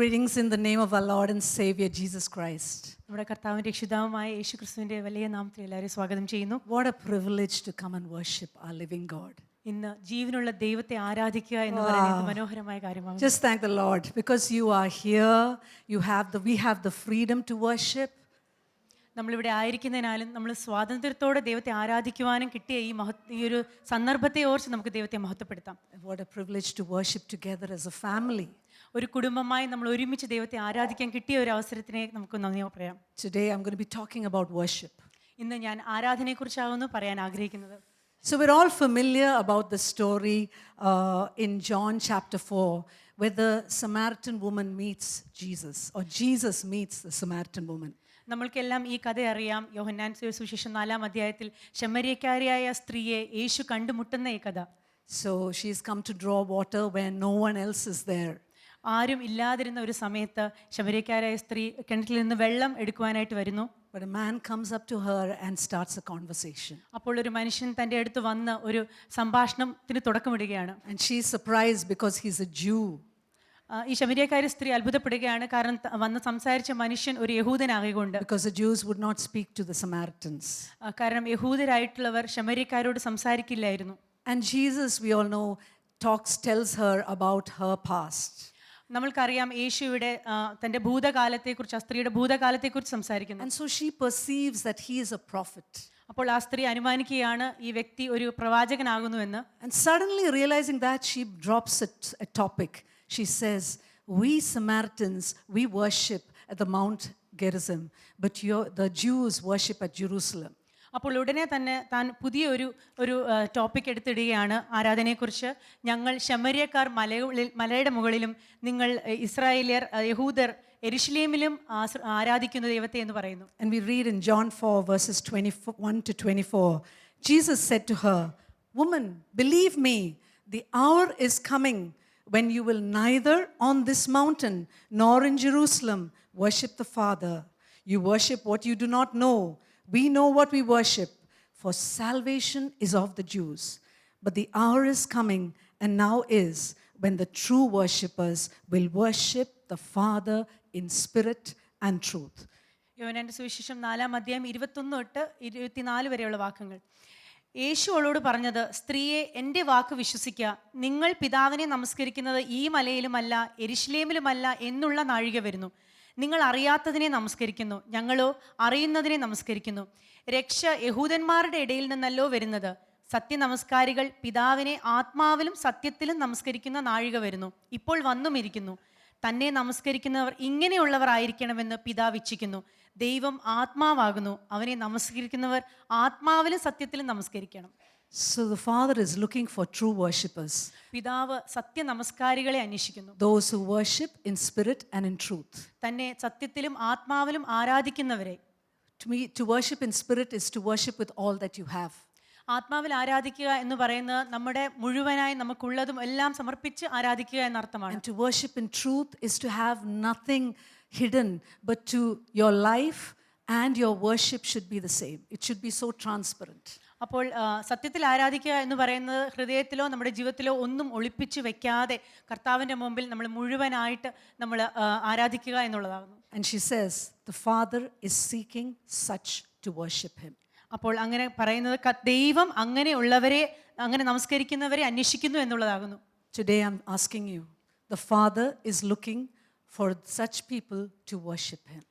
Greetings in the name of our Lord and Savior Jesus Christ. നമ്മുടെ കർത്താവും രക്ഷിതാവുമായ യേശുക്രിസ്തുവിന്റെ വലിയ നാമത്തിൽ എല്ലാവരെയും സ്വാഗതം ചെയ്യുന്നു. What a privilege to come and worship our living God. ഇന്ന് ജീവനുള്ള ദൈവത്തെ ആരാധിക്കുക എന്ന് പറയുന്നത് മനോഹരമായ കാര്യമാണ്. Just thank the Lord because you are here. We have the freedom to worship. നമ്മളിവിടെ ആയിരിക്കുന്നതിനാലും നമ്മൾ സ്വാതന്ത്ര്യത്തോടെ ദൈവത്തെ ആരാധിക്കുവാനും കിട്ടിയ ഈ ഒരു സന്ദർഭത്തെ ഓർത്ത് നമുക്ക് ദൈവത്തെ മഹത്വപ്പെടുത്താം. What a privilege to worship together as a family. ഒരു കുടുംബമായി നമ്മൾ ഒരുമിച്ച് ദൈവത്തെ ആരാധിക്കാൻ കിട്ടിയ ഒരു അവസരത്തിനെ നമുക്ക് നന്ദി പറയാം. Today I'm going to be talking about worship. ഇന്ന് ഞാൻ ആരാധനയെക്കുറിച്ചാവുന്നു പറയാൻ ആഗ്രഹിക്കുന്നത്. So we're all familiar about the story in John chapter 4 where the Samaritan woman meets Jesus or Jesus meets the Samaritan woman. നമ്മൾക്കെല്ലാം ഈ കഥ അറിയാം. യോഹന്നാൻ സുവിശേഷം 4-ാം അധ്യായത്തിൽ ശമര്യക്കാരിയായ സ്ത്രീയെ യേശു കണ്ടുമുട്ടുന്ന ഈ കഥ. So she's come to draw water where no one else is there. ആരും ഇല്ലാതിരുന്ന ഒരു സമയത്ത് ശമര്യക്കാരായ സ്ത്രീ കിണറ്റിൽ നിന്ന് വെള്ളം എടുക്കുവാനായിട്ട് വരുന്നു. But a man comes up to her and starts a conversation. അപ്പോൾ ഒരു മനുഷ്യൻ തൻ്റെ അടുത്ത് വന്ന് ഒരു സംഭാഷണത്തിന് തുടക്കമിടുകയാണ്. And she's surprised because he's a Jew. ഈ ശമര്യക്കാരി സ്ത്രീ അത്ഭുതപ്പെടുകയാണ്. കാരണം വന്ന് സംസാരിച്ച മനുഷ്യൻ ഒരു യഹൂദനാകൊണ്ട്. Because the Jews would not speak to the Samaritans. കാരണം യഹൂദരായിട്ടുള്ളവർ ശമര്യക്കാരോട് സംസാരിക്കില്ലായിരുന്നു. And Jesus, we all know, tells her about her past. നമ്മൾക്കറിയാം യേശു ഇവിടെ തൻ്റെ ഭൂതകാലത്തെക്കുറിച്ച്, ആ സ്ത്രീയുടെ ഭൂതകാലത്തെക്കുറിച്ച് സംസാരിക്കുന്നു. And so she perceives that he is a prophet. അപ്പോൾ ആ സ്ത്രീ അനുമാനിക്കുകയാണ് ഈ വ്യക്തി ഒരു പ്രവാചകനാകുന്നുവെന്ന്. And suddenly realizing that, she drops a topic. She says, we Samaritans, we worship at the Mount Gerizim, but the Jews worship at Jerusalem. അപ്പോൾ ഉടനെ തന്നെ താൻ പുതിയ ഒരു ടോപ്പിക് എടുത്തിടുകയാണ് ആരാധനയെക്കുറിച്ച്. ഞങ്ങൾ ശമര്യക്കാർ മലയുടെ മുകളിലും നിങ്ങൾ ഇസ്രായേലിയർ യഹൂദർ യെരുശലേമിലും ആരാധിക്കുന്ന ദൈവത്തെ എന്ന് പറയുന്നു. And we read in John 4 verses 21 to 24, Jesus said to her, "Woman, believe me, the hour is coming when you will neither on this mountain nor in Jerusalem worship the Father. You worship what you do not know. We know what we worship, for salvation is of the Jews. But the hour is coming, and now is, when the true worshippers will worship the Father in spirit and truth." യോഹന്നാന്റെ സുവിശേഷം 4-ാം അധ്യായം 21 തൊട്ട് 24 വരെയുള്ള വാക്യങ്ങൾ. യേശു അവളോട് പറഞ്ഞത്, സ്ത്രീയെ, എൻ്റെ വാക്ക് വിശ്വസിക്കുക. നിങ്ങൾ പിതാവിനെ നമസ്കരിക്കുന്നത് ഈ മലയിലുമല്ല യെരുശലേമിലുമല്ല എന്നുള്ള നാഴിക വരുന്നു. നിങ്ങൾ അറിയാത്തതിനെ നമസ്കരിക്കുന്നു, ഞങ്ങളോ അറിയുന്നതിനെ നമസ്കരിക്കുന്നു. രക്ഷ യഹൂദന്മാരുടെ ഇടയിൽ നിന്നല്ലോ വരുന്നത്. സത്യനമസ്കാരികൾ പിതാവിനെ ആത്മാവിലും സത്യത്തിലും നമസ്കരിക്കുന്ന നാഴിക വരുന്നു, ഇപ്പോൾ വന്നുമിരിക്കുന്നു. തന്നെ നമസ്കരിക്കുന്നവർ ഇങ്ങനെയുള്ളവർ ആയിരിക്കണമെന്ന് പിതാവ് ഇച്ഛിക്കുന്നു. ദൈവം ആത്മാവാകുന്നു, അവനെ നമസ്കരിക്കുന്നവർ ആത്മാവിലും സത്യത്തിലും നമസ്കരിക്കണം. So the Father is looking for true worshippers. പിതാവ് സത്യനമസ്കാരികളെ അന്വേഷിക്കുന്നു. Those who worship in spirit and in truth. തന്നെ സത്യത്തിലും ആത്മാവിലും ആരാധിക്കുന്നവരെ. To worship in spirit is to worship with all that you have. ആത്മാവിൽ ആരാധിക്കുക എന്ന് പറയുന്നത് നമ്മുടെ മുഴുവനായി നമുക്കുള്ളതും എല്ലാം സമർപ്പിച്ച് ആരാധിക്കുക എന്നർത്ഥമാണ്. And to worship in truth is to have nothing hidden, but to your life and your worship should be the same. It should be so transparent. അപ്പോൾ സത്യത്തിൽ ആരാധിക്കുക എന്ന് പറയുന്നത് ഹൃദയത്തിലോ നമ്മുടെ ജീവിതത്തിലോ ഒന്നും ഒളിപ്പിച്ച് വെക്കാതെ കർത്താവിൻ്റെ മുമ്പിൽ നമ്മൾ മുഴുവനായിട്ട് നമ്മൾ ആരാധിക്കുക എന്നുള്ളതാകുന്നു. And she says, the Father is seeking such to worship him. അപ്പോൾ അങ്ങനെ പറയുന്നത് ദൈവം അങ്ങനെയുള്ളവരെ, അങ്ങനെ നമസ്കരിക്കുന്നവരെ അന്വേഷിക്കുന്നു എന്നുള്ളതാകുന്നു. Today I'm asking you, the Father is looking for such people to worship him.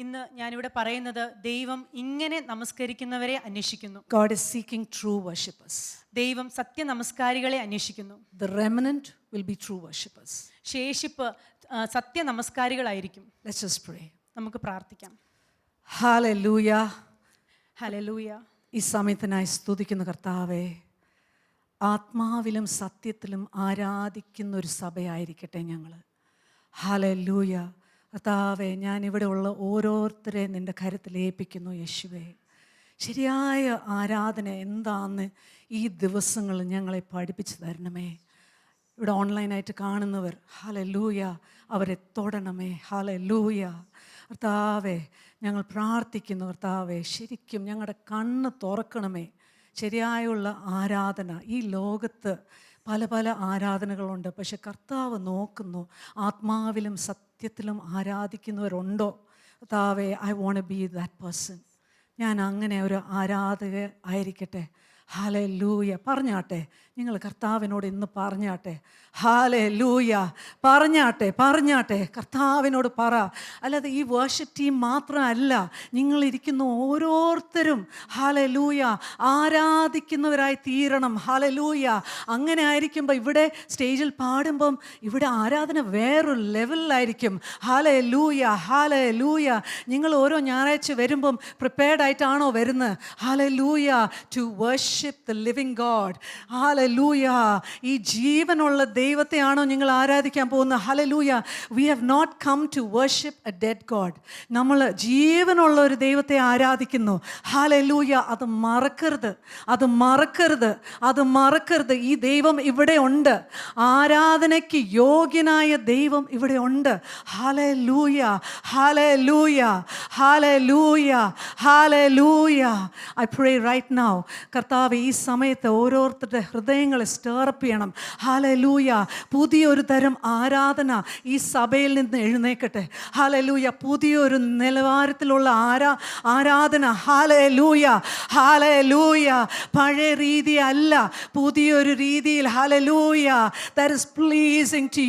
ഇന്ന് ഞാനിവിടെ പറയുന്നത് ദൈവം ഇങ്ങനെ നമസ്കരിക്കുന്നവരെ അന്വേഷിക്കുന്നു. God is seeking true worshippers. ദൈവം സത്യനമസ്കാരികളെ അന്വേഷിക്കുന്നു. The remnant will be true worshippers. ശേഷിപ്പ് സത്യനമസ്കാരികളായിരിക്കും. Let's just pray. നമുക്ക് പ്രാർത്ഥിക്കാം. Hallelujah. ഹല്ലേലൂയ. ഈ സമയത്തിനായി സ്തുതിക്കുന്ന കർത്താവേ, ആത്മാവിലും സത്യത്തിലും ആരാധിക്കുന്ന ഒരു സഭയായിരിക്കട്ടെ ഞങ്ങൾ. ഹല്ലേലൂയ. കർത്താവേ, ഞാനിവിടെ ഉള്ള ഓരോരുത്തരെ നിൻ്റെ കരത്തിൽ ഏൽപ്പിക്കുന്നു യേശുവേ. ശരിയായ ആരാധന എന്താണെന്ന് ഈ ദിവസങ്ങളിൽ ഞങ്ങളെ പഠിപ്പിച്ചു തരണമേ. ഇവിടെ ഓൺലൈനായിട്ട് കാണുന്നവർ, ഹല്ലേലൂയ, അവരെ തൊടണമേ. ഹല്ലേലൂയ. കർത്താവേ, ഞങ്ങൾ പ്രാർത്ഥിക്കുന്നു കർത്താവേ, ശരിക്കും ഞങ്ങളുടെ കണ്ണ് തുറക്കണമേ. ശരിയായുള്ള ആരാധന ഈ ലോകത്ത് പല പല ആരാധനകളുണ്ട്. പക്ഷെ കർത്താവ് നോക്കുന്നു, ആത്മാവിലും സത്യത്തിലും ആരാധിക്കുന്നവരുണ്ടോ. കർത്താവേ, I won't be that person. ഞാൻ അങ്ങനെ ഒരു ആരാധക ആയിരിക്കട്ടെ. ഹല്ലേലൂയ. പറഞ്ഞാട്ടെ, നിങ്ങൾ കർത്താവിനോട് ഇന്ന് പറഞ്ഞാട്ടെ. ഹല്ലേലൂയ. പറഞ്ഞാട്ടെ കർത്താവിനോട് പറ. അല്ലാതെ ഈ വർഷിപ്പ് ടീം മാത്രമല്ല, നിങ്ങളിരിക്കുന്ന ഓരോരുത്തരും ഹല്ലേലൂയ ആരാധിക്കുന്നവരായി തീരണം. ഹല്ലേലൂയ. അങ്ങനെ ആയിരിക്കുമ്പോൾ ഇവിടെ സ്റ്റേജിൽ പാടുമ്പം ഇവിടെ ആരാധന വേറൊരു ലെവലിലായിരിക്കും. ഹല്ലേലൂയ. നിങ്ങൾ ഓരോ ഞായറാഴ്ച വരുമ്പം പ്രിപ്പയർഡ് ആയിട്ടാണോ വരുന്നത്? Hallelujah. To worship the living God. Hallelujah. ഈ ജീവനുള്ള ദൈവത്തെയാണോ നിങ്ങൾ ആരാധിക്കാൻ പോകുന്നത്? Hallelujah. We have not come to worship a dead God. നമ്മൾ ജീവനുള്ള ഒരു ദൈവത്തെ ആരാധിക്കുന്നു. Hallelujah. അത് മറക്കരുത്. ഈ ദൈവം ഇവിടെ ഉണ്ട്. ആരാധനയ്ക്ക് യോഗ്യനായ ദൈവം ഇവിടെ ഉണ്ട്. Hallelujah. I pray right now, കർത്താവ് ഈ സമയത്ത് ഓരോരുത്തരുടെ ഹൃദയങ്ങളെ സ്റ്റേറപ്പ് ചെയ്യണം. ഹല്ലേലൂയ. പുതിയൊരു തരം ആരാധന ഈ സഭയിൽ നിന്ന് എഴുന്നേക്കട്ടെ. ഹല്ലേലൂയ. പുതിയൊരു നിലവാരത്തിലുള്ള ആരാധന. ഹല്ലേലൂയ. പഴയ രീതി അല്ല, പുതിയൊരു രീതിയിൽ. Hallelujah. that is pleasing to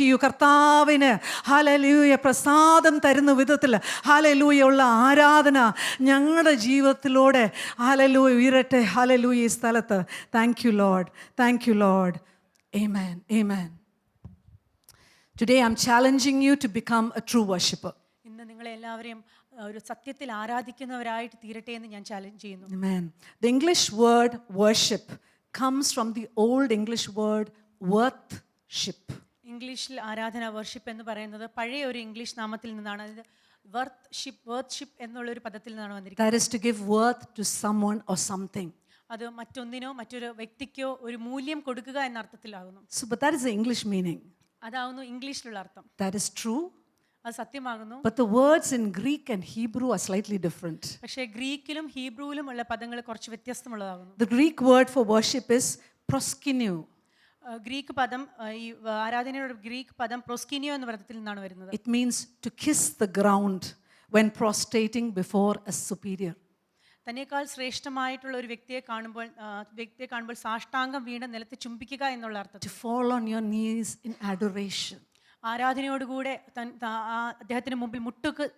you. കർത്താവിന് ഹല്ലേലൂയ പ്രസാദം തരുന്ന വിധത്തിൽ ഹല്ലേലൂയ ഉള്ള ആരാധന ഞങ്ങളുടെ ജീവിതത്തിലൂടെ ഹല്ലേലൂയ ഉയരട്ടെ. ഹല്ലേലൂയ ഈ സ്ഥലത്ത്. Thank you Lord. Amen. Today I'm challenging you to become a true worshipper. ഇന്ന് നിങ്ങളെ എല്ലാവരെയും ഒരു സത്യത്തിൽ ആരാധിക്കുന്നവരായിട്ട് തീരട്ടെ എന്ന് ഞാൻ ചാലഞ്ച് ചെയ്യുന്നു. Amen. The English word worship comes from the old English word worthship. ഇംഗ്ലീഷിൽ ആരാധന വർഷിപ്പ് എന്ന് പറയുന്നത് പഴയ ഒരു ഇംഗ്ലീഷ് നാമത്തിൽ നിന്നാണ്. അത് വർഷിപ്പ് എന്നുള്ള ഒരു പദത്തിൽ നിന്നാണ് വന്നിരിക്കുന്നത്. That is to give worth to someone or something. അത് മറ്റൊന്നിനോ മറ്റൊരു വ്യക്തിക്കോ ഒരു മൂല്യം കൊടുക്കുക എന്ന അർത്ഥത്തിലാകുന്നു. So but that is the English meaning. അതാവുന്നു ഇംഗ്ലീഷിലുള്ള അർത്ഥം. That is true. അത് സത്യമാകുന്നു. But the words in Greek and Hebrew are slightly different. പക്ഷേ ഗ്രീക്കിലും ഹീബ്രുവിലും ഉള്ള പദങ്ങൾ കുറച്ച് വ്യത്യസ്തമുള്ളതാകുന്നു. The Greek word for worship is proskuneo. Greek പദം, ഈ ആരാധനയുടെ ഗ്രീക്ക് പദം പ്രോസ്കിനിയോ എന്ന പദത്തിൽ നിന്നാണ് വരുന്നത്. It means to kiss the ground when prostrating before a superior. തന്നേക്കാൾ ശ്രേഷ്ഠമായിട്ടുള്ള ഒരു വ്യക്തിയെ കാണുമ്പോൾ സാഷ്ടാംഗം വീണ് നിലത്ത് ചുംബിക്കുക എന്നുള്ള അർത്ഥത്തിൽ. To fall on your knees in adoration. ആരാധനയോടുകൂടെ അദ്ദേഹത്തിന് മുമ്പിൽ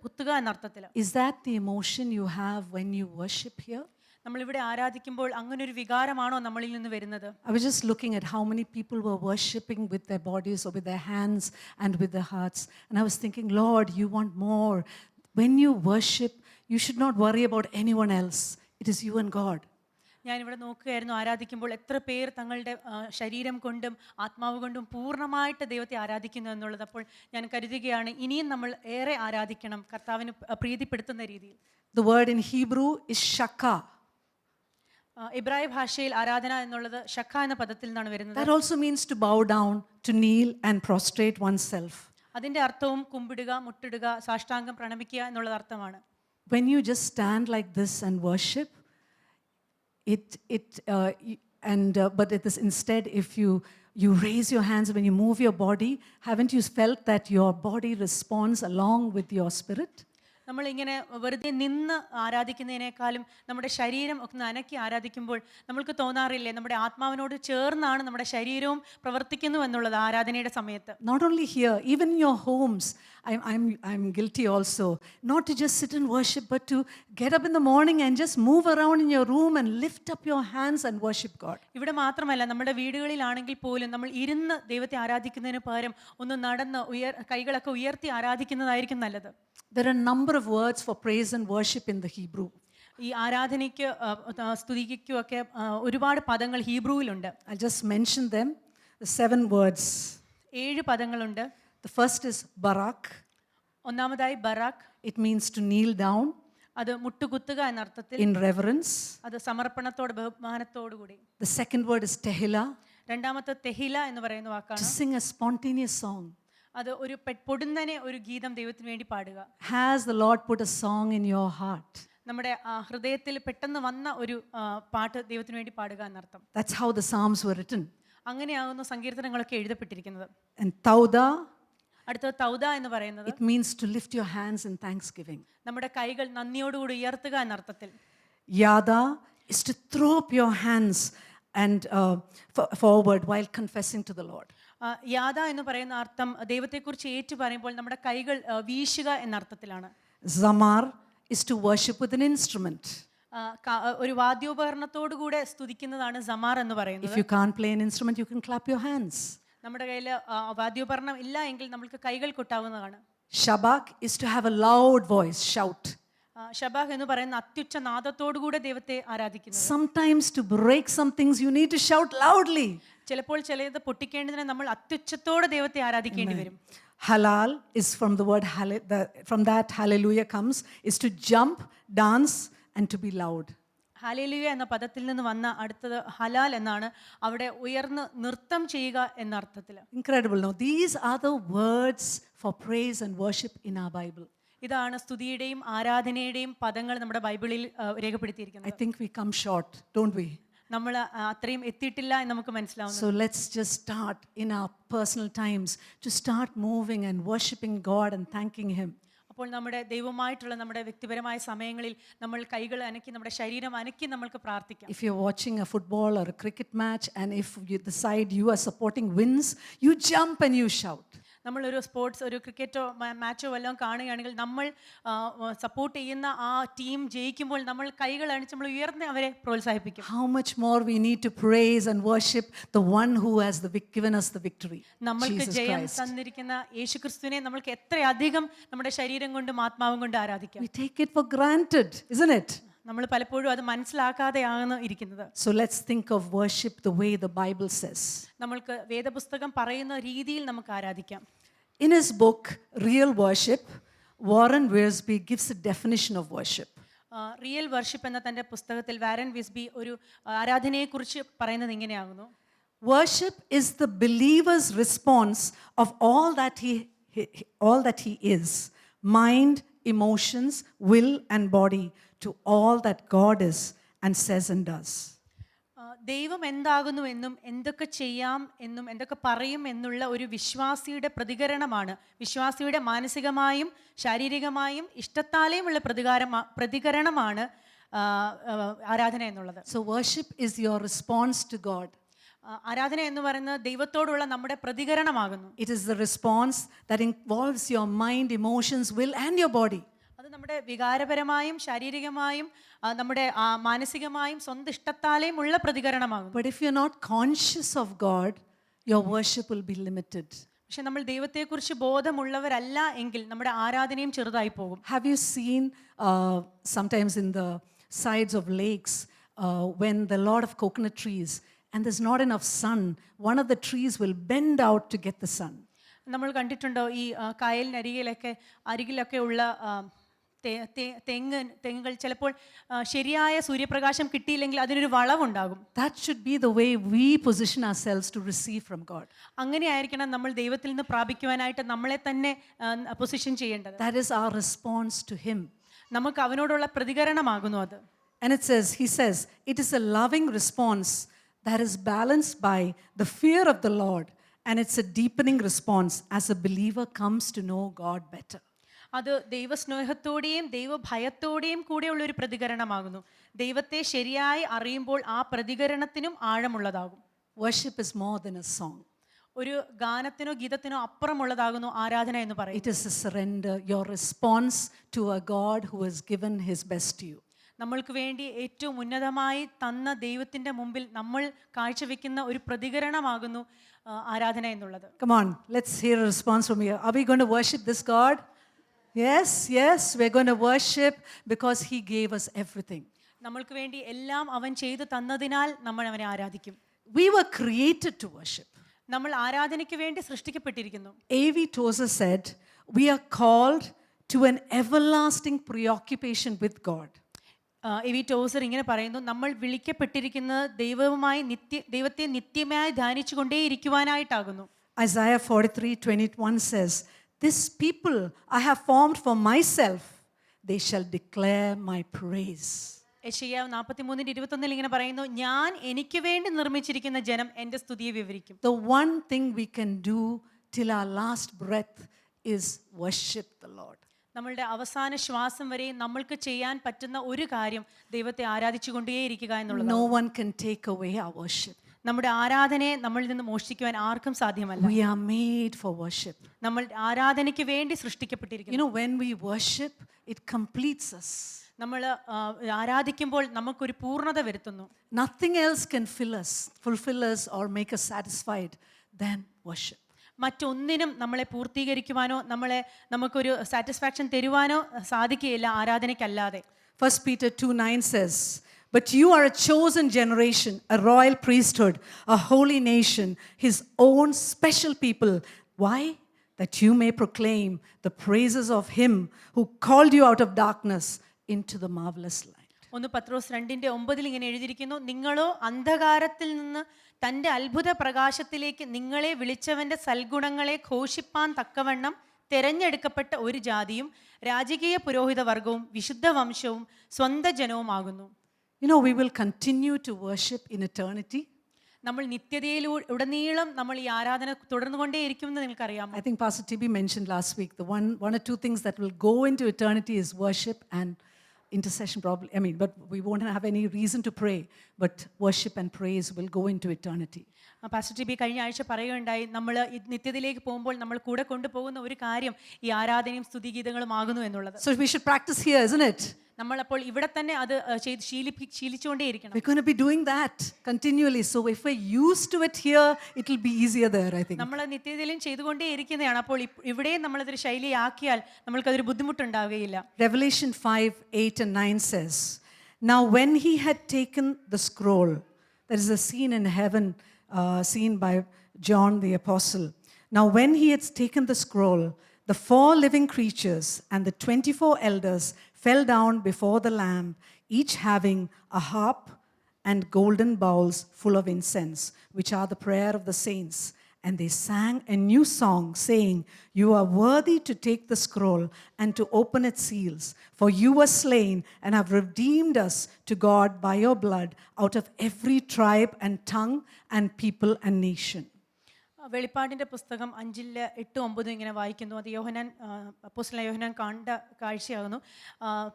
കുത്തുക എന്ന അർത്ഥത്തിൽ. Is that the emotion you have when you worship here? നമ്മളിവിടെ ആരാധിക്കുമ്പോൾ അങ്ങനെ ഒരു വികാരമാണോ നമ്മളിൽ നിന്ന് വരുന്നത്? I was just looking at how many people were worshiping with their bodies or with their hands and with their hearts. And I was thinking, Lord, you want more. When you worship, you should not worry about anyone else. It is you and God. ഞാനിവിടെ നോക്കുകയായിരുന്നു, ആരാധിക്കുമ്പോൾ എത്ര പേർ തങ്ങളുടെ ശരീരം കൊണ്ടും ആത്മാവ് കൊണ്ടും പൂർണ്ണമായിട്ട് ദൈവത്തെ ആരാധിക്കുന്നു എന്നുള്ളത്. അപ്പോൾ ഞാൻ കരുതുകയാണ്, ഇനിയും നമ്മൾ ഏറെ ആരാധിക്കണം കർത്താവിന് പ്രീതിപ്പെടുത്തുന്ന രീതിയിൽ. The word in Hebrew is shaka. ഇബ്രായ ഭാഷയിൽ ആരാധന എന്നുള്ളത് ഷക്ക എന്ന പദത്തിൽ നിന്നാണ് വരുന്നത്. That also means to bow down, to kneel and prostrate oneself. അതിന്റെ അർത്ഥവും കുമ്പിടുക, മുട്ടിടുക, സാഷ്ടാംഗം പ്രണമിക്കുക എന്നുള്ളത് അർത്ഥമാണ്. When you just stand like this and worship, but it is instead, if you raise your hands when you move your body, haven't you felt that your body responds along with your spirit? നമ്മളിങ്ങനെ വെറുതെ നിന്ന് ആരാധിക്കുന്നതിനേക്കാളും നമ്മുടെ ശരീരം ഒക്കെ അനക്കി ആരാധിക്കുമ്പോൾ നമ്മൾക്ക് തോന്നാറില്ലേ, നമ്മുടെ ആത്മാവിനോട് ചേർന്നാണ് നമ്മുടെ ശരീരവും പ്രവർത്തിക്കുന്നു എന്നുള്ളത് ആരാധനയുടെ സമയത്ത്. Not only here, even in your homes. I'm guilty also. Not to just sit and worship, but to get up in the morning and just move around in your room and lift up your hands and worship God. ഇവിടെ മാത്രമല്ല, നമ്മുടെ വീടുകളിലാണെങ്കിൽ പോലും നമ്മൾ ഇരുന്ന് ദൈവത്തെ ആരാധിക്കുന്നതിന് പകരം ഒന്ന് നടന്ന് കൈകളൊക്കെ ഉയർത്തി ആരാധിക്കുന്നതായിരിക്കും നല്ലത്. There are a number of words for praise and worship in the Hebrew. ഈ ആരാധനയ്ക്ക് സ്തുതിക്കും ഒക്കെ ഒരുപാട് പദങ്ങൾ ഹീബ്രുവിലുണ്ട്. I'll just mention them. The 7 words. 7 പദങ്ങളുണ്ട്. The first is barak. ഒന്നാമതായി Barack. It means to kneel down. അത് മുട്ടുകുത്തുക എന്ന അർത്ഥത്തിൽ. In reverence. അത് സമർപ്പണത്തോട് ബഹുമാനത്തോടു കൂടി. The second word is tehila. രണ്ടാമത്തെ തെഹില എന്ന് പറയുന്ന വാക്കാണ്. To sing a spontaneous song. അത് ഒരു പൊടുന്നനെ ഒരു ഗീതം ദൈവത്തിന് വേണ്ടി പാടുക. Has the Lord put a song in your heart? നമ്മുടെ ഹൃദയത്തിൽ പെട്ടെന്ന് വന്ന ഒരു പാട്ട് ദൈവത്തിന് വേണ്ടി പാടുക എന്നർത്ഥം. That's how the Psalms were written. അങ്ങനെയാകുന്നു സങ്കീർത്തനങ്ങളൊക്കെ എഴുതപ്പെട്ടിരിക്കുന്നത്. And Tauda, അടുത്ത തൗദ എന്ന് പറയുന്നത് it means to lift your hands in thanksgiving. നമ്മുടെ കൈകൾ നന്ദിയോടുകൂടി ഉയർത്തുക എന്നർത്ഥത്തിൽ. Yada is to throw up your hands and forward while confessing to the Lord. യാദ എന്ന് പറയുന്ന അർത്ഥം ദൈവത്തെക്കുറിച്ച് ഏറ്റു പറയുമ്പോൾ നമ്മുടെ കൈകൾ വീശുക എന്നർത്ഥത്തിലാണ്. Zamar is to worship with an instrument. ഒരു വാദ്യോപകരണത്തോടു കൂടെ സ്തുതിക്കുന്നതാണ് സമാർ എന്ന് പറയുന്നത്. If you can't play an instrument, you can clap your hands. നമ്മുടെ കയ്യിൽ വാദ്യോപകരണം ഇല്ല എങ്കിൽ നമുക്ക് കൈകൾ കൊട്ടാവുന്നതാണ്. Shabak is to have a loud voice, shout. ഷബാഹ് എന്ന് പറയുന്ന അത്യുച്ച നാദത്തോടുകൂടെ ദൈവത്തെ ആരാധിക്കുന്നു. Sometimes to break some things you need to shout loudly. ചിലപ്പോൾ ചിലത് പൊട്ടിക്കേണ്ടതിന് നമ്മൾ അത്യുച്ചത്തോടെ ദൈവത്തെ ആരാധിക്കേണ്ടി വരും. Halal is from the word from that hallelujah comes is to jump, dance and to be loud. Hallelujah എന്ന പദത്തിൽ നിന്ന് വന്ന അടുത്തത് ഹലാൽ എന്നാണ്. അവിടെ ഉയർന്ന് നൃത്തം ചെയ്യുക എന്ന അർത്ഥത്തിൽ. Incredible. Now these are the words for praise and worship in our Bible. ഇതാണ് സ്തുതിയുടെയും ആരാധനയുടെയും പദങ്ങൾ നമ്മുടെ ബൈബിളിൽ രേഖപ്പെടുത്തിയിരിക്കുന്നത്. I think we come short, don't we? നമ്മൾ അത്രയും എത്തിയിട്ടില്ല എന്ന് നമുക്ക് മനസ്സിലാവുന്നു. So let's just start in our personal times to start moving and worshiping God and thanking Him. അപ്പോൾ നമ്മുടെ ദൈവമായിട്ടുള്ള നമ്മുടെ വ്യക്തിപരമായ സമയങ്ങളിൽ നമ്മൾ കൈകൾ അനക്കി നമ്മുടെ ശരീരം അനക്കി നമ്മൾക്ക് പ്രാർത്ഥിക്കാം. If you're watching a football or a cricket match and if the side you are supporting wins, you jump and you shout. നമ്മളൊരു സ്പോർട്സ് ഒരു ക്രിക്കറ്റോ മാച്ചോ വല്ലതും കാണുകയാണെങ്കിൽ നമ്മൾ സപ്പോർട്ട് ചെയ്യുന്ന ആ ടീം ജയിക്കുമ്പോൾ നമ്മൾ കൈകൾ അണിച്ച് നമ്മൾ ഉയർന്ന് അവരെ പ്രോത്സാഹിപ്പിക്കും. How much more we need to praise and worship the one who has given us the victory. നമ്മൾക്ക് ജയം തന്നിരിക്കുന്ന യേശുക്രിസ്തുവിനെ നമ്മൾക്ക് എത്രയധികം നമ്മുടെ ശരീരം കൊണ്ടും ആത്മാവും കൊണ്ട് ആരാധിക്കാം. We take it for granted, isn't it? നമ്മൾ പലപ്പോഴും അത് മനസ്സിലാക്കാതെയാണ് ഇരിക്കുന്നത്. So let's think of worship the way the Bible says. നമ്മൾക്ക് വേദപുസ്തകം പറയുന്ന രീതിയിൽ നമുക്ക് ആരാധിക്കാം. In his book Real Worship, Warren Wiersbe gives a definition of worship. Real worship എന്ന തന്റെ പുസ്തകത്തിൽ വാരൻ വിസ്ബി ഒരു ആരാധനയെക്കുറിച്ച് പറയുന്നത് ഇങ്ങനെയാകുന്നു. Worship is the believer's response of all that he is, mind, emotions, will and body, to all that God is and says and does. ദൈവം എന്താകുന്നു എന്നും എന്തൊക്കെ ചെയ്യാം എന്നും എന്തൊക്കെ പറയും എന്നുള്ള ഒരു വിശ്വാസിയുടെ പ്രതികരണമാണ്, വിശ്വാസിയുടെ മാനസികമായും ശാരീരികമായും ഇഷ്ടത്താലെയുമുള്ള പ്രതികരണമാണ് ആരാധന എന്നുള്ളത്. So worship is your response to God. ആരാധന എന്ന് പറയുന്നത് ദൈവത്തോടുള്ള നമ്മുടെ പ്രതികരണമാകുന്നു. It is the response that involves your mind, emotions, will and your body. അത് നമ്മുടെ വികാരപരമായും ശാരീരികമായും നമ്മുടെ മാനസികമായും സ്വന്തം ഇഷ്ടത്താലെയും ഉള്ള പ്രതികരണമാകുന്നു. But if you're not conscious of God, your worship will be limited. പക്ഷെ നമ്മൾ ദൈവത്തെക്കുറിച്ച് ബോധമുള്ളവരല്ല എങ്കിൽ നമ്മുടെ ആരാധനയും ചെറുതായി പോകും. Have you seen sometimes in the sides of lakes when there are a lot of coconut trees and there's not enough sun, one of the trees will bend out to get the sun. നമ്മൾ കണ്ടിട്ടുണ്ടോ ഈ അരികിലൊക്കെ ഉള്ള തെങ്ങുകൾ ചിലപ്പോൾ ശരിയായ സൂര്യപ്രകാശം കിട്ടിയില്ലെങ്കിൽ അതിനൊരു വളവുണ്ടാകും. That should be the way we position ourselves to receive from God. അങ്ങനെയായിരിക്കണം നമ്മൾ ദൈവത്തിൽ നിന്ന് പ്രാപിക്കുവാനായിട്ട് നമ്മളെ തന്നെ പൊസിഷൻ ചെയ്യേണ്ടത്. That is our response to Him. നമുക്ക് അവനോടുള്ള പ്രതികരണമാകുന്നു അത്. And he says, it is a loving response that is balanced by the fear of the Lord, and it's a deepening response as a believer comes to know God better. അത് ദൈവസ്നേഹത്തോടെയും ദൈവഭയത്തോടെയും കൂടെയുള്ള ഒരു പ്രതികരണമാകുന്നു. ദൈവത്തെ ശരിയായി അറിയുമ്പോൾ ആ പ്രതികരണത്തിനും ആഴമുള്ളതാകും. Worship is more than a song. ഒരു ഗാനത്തിനോ ഗീതത്തിനോ അപ്പുറമുള്ളതാകുന്നു ആരാധന എന്ന് പറയുന്നത്. It is a surrender, your response to a God who has given His best to you. നമ്മൾക്ക് വേണ്ടി ഏറ്റവും ഉന്നതമായി തന്ന ദൈവത്തിന്റെ മുമ്പിൽ നമ്മൾ കാഴ്ചവെക്കുന്ന ഒരു പ്രതികരണമാകുന്നു ആരാധന എന്നുള്ളത്. Come on, let's hear a response from you. Are we going to worship this God? Yes, we're going to worship because He gave us everything. നമ്മൾക്ക് വേണ്ടി എല്ലാം അവൻ ചെയ്തു തന്നതിനാൽ നമ്മൾ അവനെ ആരാധിക്കും. We were created to worship. നമ്മൾ ആരാധനയ്ക്ക് വേണ്ടി സൃഷ്ടിക്കപ്പെട്ടിരിക്കുന്നു. A.V. Tozer said, we are called to an everlasting preoccupation with God. A.V. ടോസർ ഇങ്ങനെ പറയുന്നു, നമ്മൾ വിളിക്കപ്പെട്ടിരിക്കുന്നത് ദൈവത്തെ നിത്യമായി ധ്യാനിച്ചു കൊണ്ടേയിരിക്കുവാനായിട്ടാകുന്നു. Isaiah 43:21 says, this people I have formed for myself, they shall declare my praise. യെശയ്യാവ് 43:21 ഇങ്ങനെ പറയുന്നു, ഞാൻ എനിക്ക് വേണ്ടി നിർമ്മിച്ചിരിക്കുന്ന ജനം എൻ്റെ സ്തുതിയെ വിവരിക്കും. The one thing we can do till our last breath is worship the Lord. നമ്മളുടെ അവസാന ശ്വാസം വരെ നമ്മൾക്ക് ചെയ്യാൻ പറ്റുന്ന ഒരു കാര്യം ദൈവത്തെ ആരാധിച്ചുകൊണ്ടേയിരിക്കുക എന്നുള്ളതാണ്. No one can take away our worship. നമ്മുടെ ആരാധനയെ നമ്മളിൽ നിന്ന് മോഷ്ടിക്കുവാൻ ആർക്കും സാധ്യമല്ല. We are made for worship. നമ്മൾ ആരാധനയ്ക്ക് വേണ്ടി സൃഷ്ടിക്കപ്പെട്ടിരിക്കുന്നു. When we worship, it completes us. നമ്മൾ ആരാധിക്കുമ്പോൾ നമുക്കൊരു പൂർണ്ണത വരുത്തുന്നു. Nothing else can fulfill us or make us satisfied than worship. മറ്റൊന്നിനും നമ്മളെ പൂർത്തീകരിക്കുവാനോ നമുക്കൊരു സാറ്റിസ്ഫാക്ഷൻ തരുവാനോ സാധിക്കുകയില്ല ആരാധനയ്ക്കല്ലാതെ. 1 Peter 2:9 says, but you are a chosen generation, a royal priesthood, a holy nation, his own special people. Why? That you may proclaim the praises of him who called you out of darkness into the marvelous light. 1 പത്രോസ് 2:9 ഇങ്ങനെ എഴുതിയിരിക്കുന്നു, നിങ്ങളോ അന്ധകാരത്തിൽ നിന്ന് തൻ്റെ അത്ഭുത പ്രകാശത്തിലേക്ക് നിങ്ങളെ വിളിച്ചവൻ്റെ സൽഗുണങ്ങളെ ഘോഷിപ്പാൻ തക്കവണ്ണം തെരഞ്ഞെടുക്കപ്പെട്ട ഒരു ജാതിയും രാജകീയ പുരോഹിത വർഗവും വിശുദ്ധ വംശവും സ്വന്തം ജനവുമാകുന്നു. We will continue to worship in eternity. നമ്മൾ നിത്യതയിലുടനീളം നമ്മൾ ഈ ആരാധന തുടർന്നുകൊണ്ടേയിരിക്കുമെന്ന് നിങ്ങൾക്കറിയാമോ? I think Pastor TB mentioned last week the one or two things that will go into eternity is worship and intercession probably. But we won't have any reason to pray, but worship and praise will go into eternity. Pastor T B കഴിഞ്ഞ ആഴ്ച പറയുകയുണ്ടായി, നമ്മൾ നിത്യതയിലേക്ക് പോകുമ്പോൾ നമ്മൾ കൂടെ കൊണ്ടുപോകുന്ന ഒരു കാര്യം ഈ ആരാധനയും സ്തുതിഗീതങ്ങളും ആകുന്നു എന്നുള്ളത്. So we should practice here, isn't it? നമ്മളപ്പോൾ ഇവിടെ തന്നെ അത് ശീലിച്ചുകൊണ്ടേയിരിക്കണം. We're going to be doing that continually. So if we're used to it here, it will be easier there, I think. നമ്മൾ നിത്യതയിലും ചെയ്തുകൊണ്ടേയിരിക്കുന്നതാണ്. അപ്പോൾ ഇവിടെ നമ്മളതൊരു ശൈലിയാക്കിയാൽ നമ്മൾക്കതൊരു ബുദ്ധിമുട്ടുണ്ടാവുകയില്ല. Revelation 5:8-9 says, now when he had taken the scroll, there is a scene in heaven seen by John the apostle. Now when he had taken the scroll, the 4 living creatures and the 24 elders fell down before the Lamb, each having a harp and golden bowls full of incense, which are the prayer of the saints. And they sang a new song, saying, you are worthy to take the scroll and to open its seals, for you were slain and have redeemed us to God by your blood out of every tribe and tongue and people and nation. വെളിപ്പാടിൻ്റെ പുസ്തകം 5:8-9 ഇങ്ങനെ വായിക്കുന്നു. അത് അപ്പോസ്തലനായ യോഹന്നാൻ കണ്ട കാഴ്ചയാകുന്നു.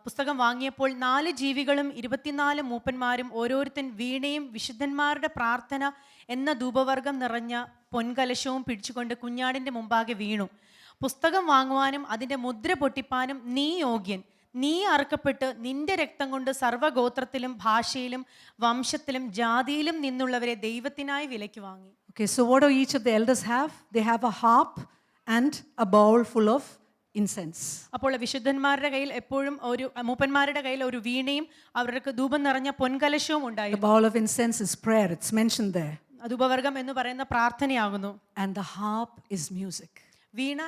പുസ്തകം വാങ്ങിയപ്പോൾ 4 ജീവികളും 24 മൂപ്പന്മാരും ഓരോരുത്തൻ വീണയും വിശുദ്ധന്മാരുടെ പ്രാർത്ഥന എന്ന ധൂപവർഗം നിറഞ്ഞ പൊൻകലശവും പിടിച്ചുകൊണ്ട് കുഞ്ഞാടിൻ്റെ മുമ്പാകെ വീണു. പുസ്തകം വാങ്ങുവാനും അതിൻ്റെ മുദ്ര പൊട്ടിപ്പാനും നീ യോഗ്യൻ. നീ അറുക്കപ്പെട്ട് നിന്റെ രക്തം കൊണ്ട് സർവ്വഗോത്രത്തിലും ഭാഷയിലും വംശത്തിലും ജാതിയിലും നിന്നുള്ളവരെ ദൈവത്തിനായി വിലയ്ക്ക് വാങ്ങി. Okay, so what do each of the elders have? They have a harp and a bowl full of incense. അപ്പോൾ വിശുദ്ധന്മാരുടെ കയ്യിൽ എപ്പോഴും മൂപ്പന്മാരുടെ കയ്യിൽ ഒരു വീണയും അവർക്ക് ധൂപം നിറഞ്ഞ പൊൻകലശവും ഉണ്ടായിരുന്നു. The bowl of incense is prayer. It's mentioned there. ധൂപവർഗം എന്ന് പറയുന്ന പ്രാർത്ഥനയാകുന്നു. And the harp is music. വീണ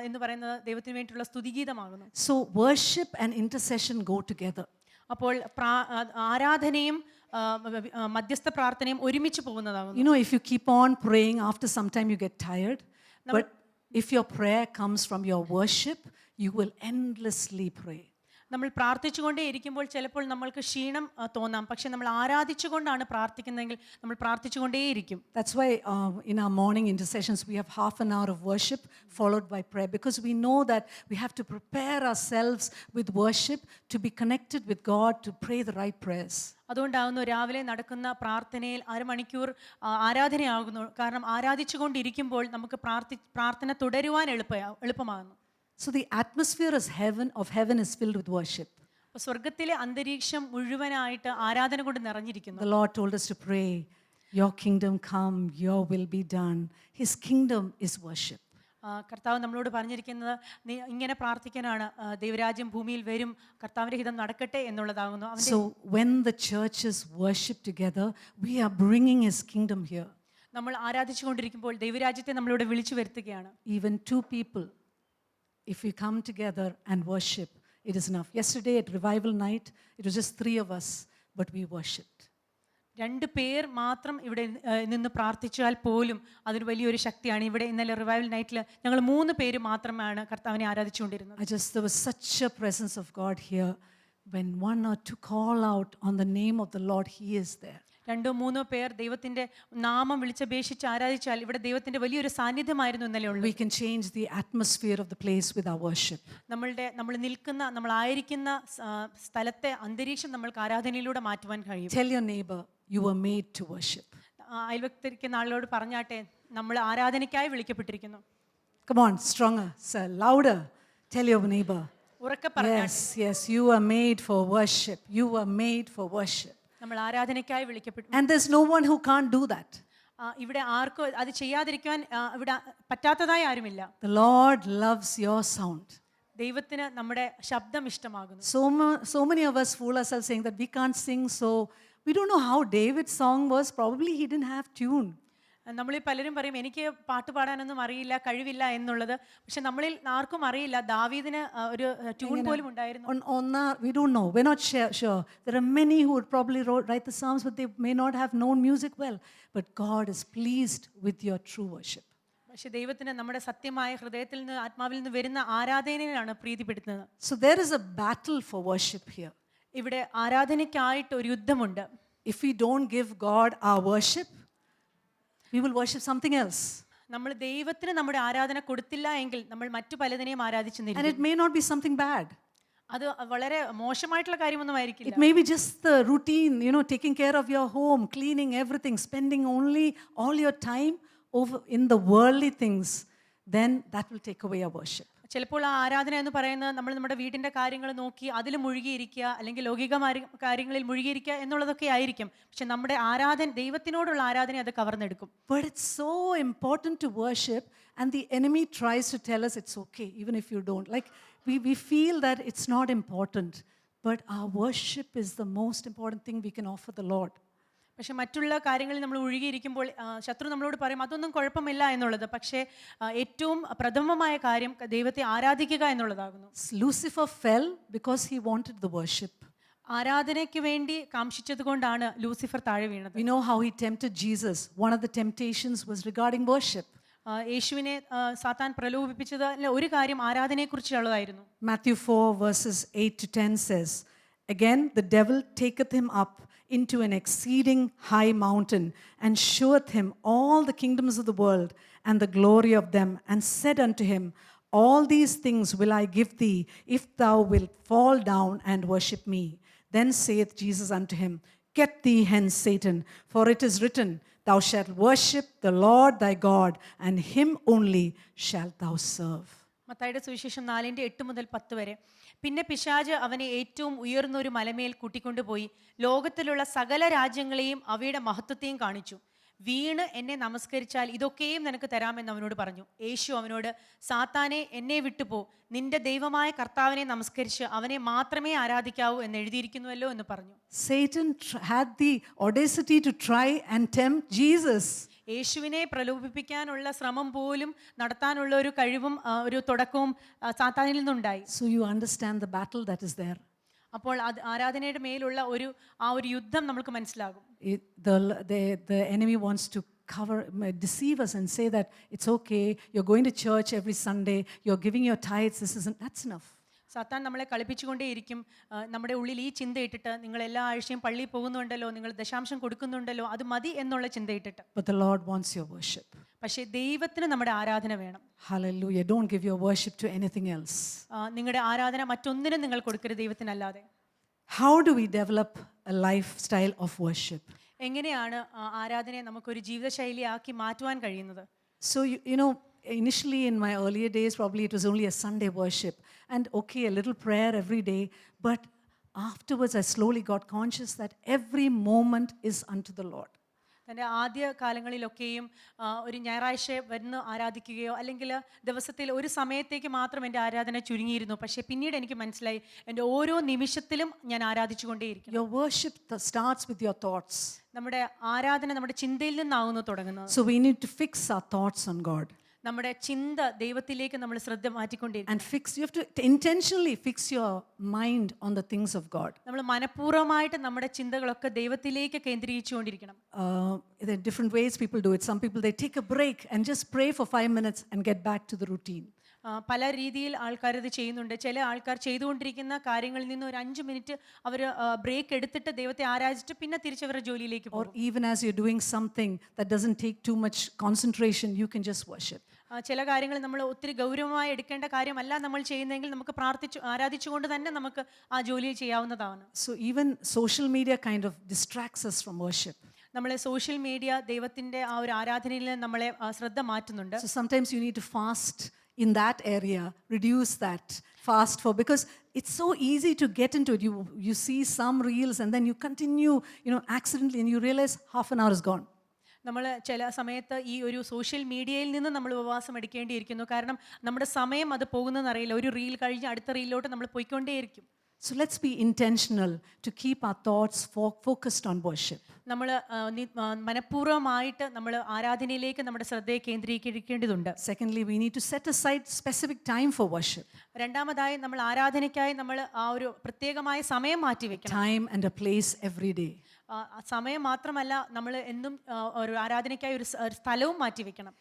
എന്ന് പറയുന്നത് ദൈവത്തിന് വേണ്ടിയുള്ള സ്തുതിഗീതമാകുന്നു. So worship and intercession go together. അപ്പോൾ ആരാധനയും മധ്യസ്ഥ പ്രാർത്ഥനയും ഒരുമിച്ച് പോകുന്നതാകുന്നു. If you keep on praying, after some time you get tired. But if your prayer comes from your worship, you will endlessly pray. നമ്മൾ പ്രാർത്ഥിച്ചുകൊണ്ടേ ഇരിക്കുമ്പോൾ ചിലപ്പോൾ നമ്മൾക്ക് ക്ഷീണം തോന്നാം. പക്ഷെ നമ്മൾ ആരാധിച്ചുകൊണ്ടാണ് പ്രാർത്ഥിക്കുന്നതെങ്കിൽ നമ്മൾ പ്രാർത്ഥിച്ചുകൊണ്ടേയിരിക്കും. That's why in our morning intercessions we have half an hour of worship followed by prayer, because we know that we have to prepare ourselves with worship to be connected with God, to pray the right prayers. അതുകൊണ്ടാകുന്നു രാവിലെ നടക്കുന്ന പ്രാർത്ഥനയിൽ അരമണിക്കൂർ ആരാധനയാകുന്നു. കാരണം ആരാധിച്ചുകൊണ്ടിരിക്കുമ്പോൾ നമുക്ക് പ്രാർത്ഥന തുടരുവാൻ എളുപ്പമാകുന്നു. So the atmosphere of heaven is filled with worship. സ്വർഗ്ഗത്തിലെ അന്തരീക്ഷം മുഴുവനായിട്ട് ആരാധന കൊണ്ട് നിറഞ്ഞിരിക്കുന്നു. The Lord told us to pray, your kingdom come, your will be done. His kingdom is worship. കർത്താവ് നമ്മളോട് പറഞ്ഞിരിക്കുന്നത് ഇങ്ങനെ പ്രാർത്ഥിക്കാനാണ്, ദൈവരാജ്യം ഭൂമിയിൽ വരും, കർത്താവിന്റെ ഹിതം നടക്കട്ടെ എന്നുള്ളതാകുന്നു. So when the churches worship together, we are bringing his kingdom here. നമ്മൾ ആരാധിച്ചുകൊണ്ടിരിക്കുമ്പോൾ ദൈവരാജ്യത്തെ നമ്മളിവിടെ വിളിച്ചു വരുത്തുകയാണ്. Even 2 people, if we come together and worship, it is enough. Yesterday at revival night, it was just 3 of us, but we worshipped. 2 പേർ മാത്രം ഇവിടെ നിന്ന് പ്രാർത്ഥിച്ചാൽ പോലും അതൊരു വലിയൊരു ശക്തിയാണ്. ഇവിടെ ഇന്നലെ റിവൈവൽ നൈറ്റിൽ ഞങ്ങൾ 3 പേര് മാത്രമാണ് കർത്താവിനെ ആരാധിച്ചുകൊണ്ടിരുന്നത്. There was such a presence of God here. When one or two call out on the name of the Lord, He is there. 2-3 പേർ ദൈവത്തിന്റെ നാമം വിളിച്ചപേക്ഷിച്ച് ആരാധിച്ചാൽ ഇവിടെ ദൈവത്തിന്റെ വലിയൊരു സാന്നിധ്യമായിരുന്നു ഇന്നലെ ഉള്ളത്. We can change the atmosphere of the place with our worship. നമ്മൾ നിൽക്കുന്ന നമ്മളായിരിക്കുന്ന സ്ഥലത്തെ അന്തരീക്ഷം നമ്മൾക്ക് ആരാധനയിലൂടെ മാറ്റുവാൻ കഴിയും. Tell your neighbor, you were made to worship. അയൽവക്കരിക്കുന്ന ആളോട് പറഞ്ഞാട്ടെ, നമ്മൾ ആരാധനയ്ക്കായി വിളിക്കപ്പെട്ടിരിക്കുന്നു. Come on, stronger, sir, louder. Tell your neighbor. ഉറക്കെ പറഞ്ഞാട്ടെ. Yes, you were made for worship. You were made for worship. നമ്മൾ ആരാധനയ്ക്കായി വിളിക്കപ്പെട്ടു. And there's no one who can't do that. ഇവിടെ ആർക്കും അത് ചെയ്യാതിരിക്കാൻ ഇവിടെ പറ്റാത്തതായി ആരുമില്ല. The Lord loves your sound. ദൈവത്തിന് നമ്മുടെ ശബ്ദം ഇഷ്ടമാകുന്നു. So many of us fool ourselves saying that we can't sing, so we don't know how David's song was. Probably he didn't have tune. നമ്മളിൽ പലരും പറയും എനിക്ക് പാട്ട് പാടാനൊന്നും അറിയില്ല, കഴിവില്ല എന്നുള്ളത്. പക്ഷെ നമ്മളിൽ ആർക്കും അറിയില്ല ദാവീദിന് ഒരു ട്യൂൺ പോലും ഉണ്ടായിരുന്നു. We don't know. We're not sure. There are many who would probably write the psalms, but they may not have known music well. But God is pleased with your true worship. പക്ഷെ ദൈവത്തിന് നമ്മുടെ സത്യമായ ഹൃദയത്തിൽ നിന്ന് ആത്മാവിൽ നിന്ന് വരുന്ന ആരാധനയിലാണ് പ്രീതിപ്പെടുത്തുന്നത്. So there is a battle for worship here. ഇവിടെ ആരാധനയ്ക്കായിട്ട് ഒരു യുദ്ധമുണ്ട്. If we don't give God our worship, we will worship something else. നമ്മൾ ദൈവത്തിന് നമ്മുടെ ആരാധന കൊടുത്തില്ല എങ്കിൽ നമ്മൾ മറ്റു പലതിനെയും ആരാധിച്ചെന്നിരിക്കും. And it may not be something bad. അത് വളരെ മോശമായിട്ടുള്ള കാര്യമൊന്നും ആയിരിക്കില്ല. It may be just the routine, taking care of your home, cleaning everything, spending only all your time over in the worldly things. Then that will take away our worship. ചിലപ്പോൾ ആ ആരാധന എന്ന് പറയുന്നത് നമ്മൾ നമ്മുടെ വീടിൻ്റെ കാര്യങ്ങൾ നോക്കി അതിൽ മുഴുകിയിരിക്കുക, അല്ലെങ്കിൽ ലൗകികമായ കാര്യങ്ങളിൽ മുഴുകിയിരിക്കുക എന്നുള്ളതൊക്കെ ആയിരിക്കും. പക്ഷെ നമ്മുടെ ദൈവത്തിനോടുള്ള ആരാധന അത് കവർന്നെടുക്കും. But it's so important to worship, and the enemy tries to tell us it's okay even if you don't. Like we feel that it's not important, but our worship is the most important thing we can offer the Lord. പക്ഷെ മറ്റുള്ള കാര്യങ്ങളിൽ നമ്മൾ ഒഴുകിയിരിക്കുമ്പോൾ ശത്രു നമ്മളോട് പറയും അതൊന്നും കുഴപ്പമില്ല എന്നുള്ളത്. പക്ഷേ ഏറ്റവും പ്രഥമമായ കാര്യം ദൈവത്തെ ആരാധിക്കുക എന്നുള്ളതാകുന്നു. Lucifer fell because he wanted the worship. ആരാധനയ്ക്ക് വേണ്ടി കാംക്ഷിച്ചത് കൊണ്ടാണ് ലൂസിഫർ താഴെ വീണത്. We know how he tempted Jesus. One of the temptations was regarding worship. യേശുവിനെ സാത്താൻ പ്രലോഭിപ്പിച്ചത് ഒരു കാര്യം ആരാധനയെക്കുറിച്ചുള്ളതായിരുന്നു. Matthew 4 verses 8 to 10 says, "Again the devil taketh him up into an exceeding high mountain, and sheweth him all the kingdoms of the world and the glory of them, and said unto him, All these things will I give thee, if thou wilt fall down and worship me. Then saith Jesus unto him, Get thee hence, Satan, for it is written, Thou shalt worship the Lord thy God, and him only shalt thou serve." മത്തായിയുടെ സുവിശേഷം 4:8-10 വരെ. പിന്നെ പിശാച് അവനെ ഏറ്റവും ഉയർന്നൊരു മലമേൽ കൂട്ടിക്കൊണ്ടുപോയി ലോകത്തിലുള്ള സകല രാജ്യങ്ങളെയും അവയുടെ മഹത്വത്തെയും കാണിച്ചു. വീണ് എന്നെ നമസ്കരിച്ചാൽ ഇതൊക്കെയും നിനക്ക് തരാമെന്ന് അവനോട് പറഞ്ഞു. യേശു അവനോട്, സാത്താനെ, എന്നെ വിട്ടുപോ, നിന്റെ ദൈവമായ കർത്താവിനെ നമസ്കരിച്ച് അവനെ മാത്രമേ ആരാധിക്കാവൂ എന്ന് എഴുതിയിരിക്കുന്നുവല്ലോ എന്ന് പറഞ്ഞു. Satan had the audacity to try and tempt Jesus. യേശുവിനെ പ്രലോഭിപ്പിക്കാനുള്ള ശ്രമം പോലും നടത്താനുള്ള ഒരു കഴിവും ഒരു തുടക്കവും സാത്താനിൽ നിന്നുണ്ടായി. So you understand the battle that is there. അപ്പോൾ ആരാധനയുടെ മേലുള്ള ഒരു യുദ്ധം നമുക്ക് മനസ്സിലാകും. The enemy wants to deceive us and say that it's okay, you're going to church every Sunday, you're giving your tithes, that's enough. സാത്താൻ നമ്മളെ കളിപ്പിച്ചുകൊണ്ടേയിരിക്കും. നമ്മുടെ ഉള്ളിൽ ഈ ചിന്തയിട്ടിട്ട് നിങ്ങൾ എല്ലാ ആഴ്ചയും പള്ളിയിൽ പോകുന്നുണ്ടല്ലോ, നിങ്ങൾ ദശാംശം കൊടുക്കുന്നുണ്ടല്ലോ, അത് മതി എന്നുള്ള ചിന്തയിട്ടിട്ട്. But the Lord wants your worship. പക്ഷേ ദൈവത്തിന് നമ്മുടെ ആരാധന വേണം. Hallelujah. Don't give your worship to anything else. നിങ്ങളുടെ ആരാധന മറ്റൊന്നിനും നിങ്ങൾ കൊടുക്കരുത് ദൈവത്തിനല്ലാതെ. How do we develop a lifestyle of worship? എങ്ങനെയാണ് ആരാധനയെ നമുക്കൊരു ജീവിതശൈലിയാക്കി മാറ്റുവാൻ കഴിയുന്നത്? So initially in my earlier days, probably it was only a Sunday worship, and okay, a little prayer every day, but afterwards I slowly got conscious that every moment is unto the Lord. എൻ്റെ ആദ്യ കാലങ്ങളിലൊക്കെയും ഒരു ഞായറാഴ്ച വന്ന് ആരാധിക്കുകയോ അല്ലെങ്കിൽ ദിവസത്തിൽ ഒരു സമയത്തേക്ക് മാത്രം എൻ്റെ ആരാധന ചുരുങ്ങിയിരുന്നു. പക്ഷേ പിന്നീട് എനിക്ക് മനസ്സിലായി എൻ്റെ ഓരോ നിമിഷത്തിലും ഞാൻ ആരാധിച്ചുകൊണ്ടേയിരിക്കും. Your worship starts with your thoughts. നമ്മുടെ ആരാധന നമ്മുടെ ചിന്തയിൽ നിന്നാവുന്നു തുടങ്ങുന്നത്. So we need to fix our thoughts on God. നമ്മുടെ ചിന്ത ദൈവത്തിലേക്ക് നമ്മൾ ശ്രദ്ധ മാറ്റിക്കൊണ്ടിരിക്കും. And you have to intentionally fix your mind on the things of God. നമ്മൾ മനഃപൂർവ്വമായിട്ട് നമ്മുടെ ചിന്തകളൊക്കെ ദൈവത്തിലേക്ക് കേന്ദ്രീകരിച്ചുകൊണ്ടിരിക്കണം. There are different ways people do it. Some people, they take a break and just pray for 5 minutes and get back to the routine. പല രീതിയിൽ ആൾക്കാർ ഇത് ചെയ്യുന്നുണ്ട്. ചില ആൾക്കാർ ചെയ്തുകൊണ്ടിരിക്കുന്ന കാര്യങ്ങളിൽ നിന്ന് ഒരു 5 മിനിറ്റ് അവർ ബ്രേക്ക് എടുത്തിട്ട് ദൈവത്തെ ആരാധിച്ചിട്ട് പിന്നെ തിരിച്ചവരുടെ ജോലിയിലേക്ക് പോകും. Or even as you're doing something that doesn't take too much concentration, you can just worship. ചില കാര്യങ്ങൾ നമ്മൾ ഒത്തിരി ഗൗരവമായി എടുക്കേണ്ട കാര്യമല്ല നമ്മൾ ചെയ്യുന്നതെങ്കിൽ നമുക്ക് ആരാധിച്ചുകൊണ്ട് തന്നെ നമുക്ക് ആ ജോലി ചെയ്യാവുന്നതാണ്. So even social media kind of distracts us from worship. നമ്മളെ സോഷ്യൽ മീഡിയ ദൈവത്തിന്റെ ആ ഒരു ആരാധനയിൽ നമ്മളെ ശ്രദ്ധ മാറ്റുന്നുണ്ട്. So sometimes you need to fast in that area, reduce that fast for, because it's so easy to get into it. You see some reels and then you continue, accidentally, and you realize half an hour is gone. നമ്മൾ ചില സമയത്ത് ഈ ഒരു social മീഡിയയിൽ നിന്ന് നമ്മൾ ഉപവാസം എടുക്കേണ്ടിയിരിക്കുന്നു. കാരണം നമ്മുടെ സമയം അത് പോകുന്നതെന്ന് അറിയില്ല. ഒരു റീൽ കഴിഞ്ഞ് അടുത്ത റീലിലോട്ട് നമ്മൾ പോയിക്കൊണ്ടേയിരിക്കും. So let's be intentional to keep our thoughts focused on worship. നമ്മൾ മനഃപൂർവ്വമായിട്ട് നമ്മൾ ആരാധനയിലേക്ക് നമ്മുടെ ശ്രദ്ധയെ കേന്ദ്രീകരിക്കേണ്ടതുണ്ട്. Secondly, we need to set aside specific time for worship. രണ്ടാമതായി നമ്മൾ ആരാധനയ്ക്കായി നമ്മൾ ആ ഒരു പ്രത്യേകമായ സമയം മാറ്റി വെക്കണം. Time and a place every day. സമയം മാത്രമല്ല, നമ്മൾ എന്നും ഒരു ആരാധനയ്ക്കായി ഒരു സ്ഥലവും മാറ്റി വെക്കണം.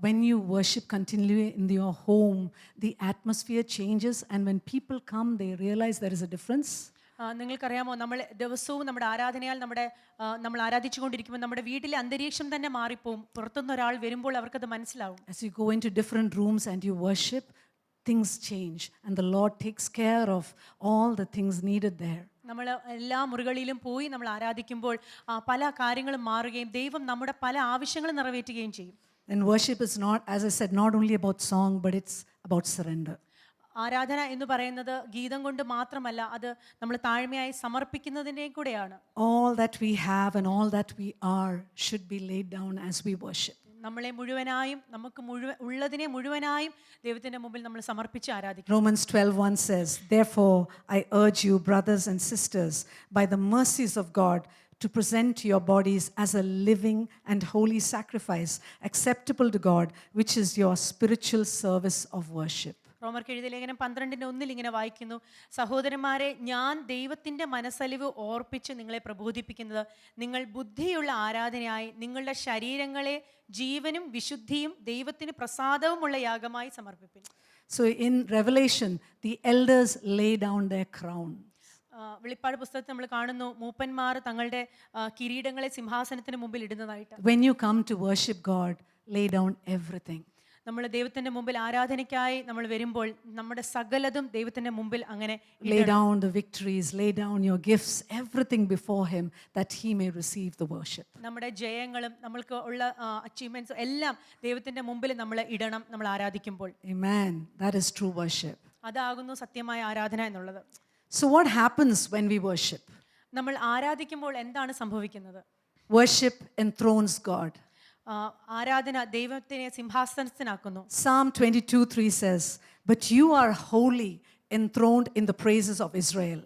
When you worship continually in your home, the atmosphere changes, and when people come, they realize there is a difference. നിങ്ങൾക്കറിയാമോ, നമ്മൾ ദിവസവും നമ്മുടെ ആരാധനയാൽ നമ്മൾ ആരാധിച്ചുകൊണ്ടിരിക്കുമ്പോൾ നമ്മുടെ വീട്ടിലെ അന്തരീക്ഷം തന്നെ മാറിപ്പോവും. പുറത്തുനിന്ന് ഒരാൾ വരുമ്പോൾ അവർക്കത് മനസ്സിലാവും. As you go into different rooms and you worship, things change, and the Lord takes care of all the things needed there. നമ്മൾ എല്ലാ മുറികളിലും പോയി നമ്മൾ ആരാധിക്കുമ്പോൾ പല കാര്യങ്ങളും മാറുകയും ദൈവം നമ്മുടെ പല ആവശ്യങ്ങളും നിറവേറ്റുകയും ചെയ്യും. And worship is not, as I said, not only about song, but it's about surrender. ആരാധന എന്ന് പറയുന്നത് ഗീതം കൊണ്ട് മാത്രമല്ല, അത് നമ്മൾ താഴ്മയായി സമർപ്പിക്കുന്നതിൻ്റെയും കൂടെയാണ്. All that we have and all that we are should be laid down as we worship. നമ്മളെ മുഴുവനായും നമുക്ക് ഉള്ളതിനെ മുഴുവനായും ദൈവത്തിന്റെ മുമ്പിൽ നമ്മൾ സമർപ്പിച്ച് ആരാധിക്കും. Romans 12:1 says, "Therefore I urge you, brothers and sisters, by the mercies of God, to present your bodies as a living and holy sacrifice, acceptable to God, which is your spiritual service of worship." റോമർക്ക് എഴുതിയ ലേഖനം 12:1 ഇങ്ങനെ വായിക്കുന്നു, സഹോദരന്മാരെ, ഞാൻ ദൈവത്തിൻ്റെ മനസ്സലിവ് ഓർപ്പിച്ച് നിങ്ങളെ പ്രബോധിപ്പിക്കുന്നത്, നിങ്ങൾ ബുദ്ധിയുള്ള ആരാധനയായി നിങ്ങളുടെ ശരീരങ്ങളെ ജീവനും വിശുദ്ധിയും ദൈവത്തിന് പ്രസാദവുമുള്ള യാഗമായി സമർപ്പിപ്പിൻ. So in Revelation, the elders lay down their crown. വെളിപ്പാട് പുസ്തകത്തിൽ നമ്മൾ കാണുന്നു, മൂപ്പന്മാർ തങ്ങളുടെ കിരീടങ്ങളെ സിംഹാസനത്തിന് മുമ്പിൽ ഇടുന്നതായിട്ട്. When you come to worship God, lay down everything. നമ്മൾ ദൈവത്തിന്റെ മുമ്പിൽ ആരാധനയ്ക്കായി നമ്മൾ വരുമ്പോൾ നമ്മുടെ സകലതും ദൈവത്തിന്റെ മുമ്പിൽ അങ്ങനെ lay down the victories, lay down your gifts, everything before him, that he may receive the worship. നമ്മുടെ ജയങ്ങളും നമ്മൾക്ക് ഉള്ള അച്ചീവ്മെന്റ്സ് എല്ലാം ദൈവത്തിന്റെ മുമ്പിൽ നമ്മൾ ഇടണം നമ്മൾ ആരാധിക്കുമ്പോൾ. Amen. That is true worship. അതാകുന്നു സത്യമായ ആരാധന എന്നുള്ളത്. So what happens when we worship? നമ്മൾ ആരാധിക്കുമ്പോൾ എന്താണ് സംഭവിക്കുന്നത്? Worship enthrones God. ആരാധന ദൈവത്തിനെ സിംഹാസനത്തിനാക്കുന്നു. Psalm 22:3 says, "But you are holy, enthroned in the praises of Israel."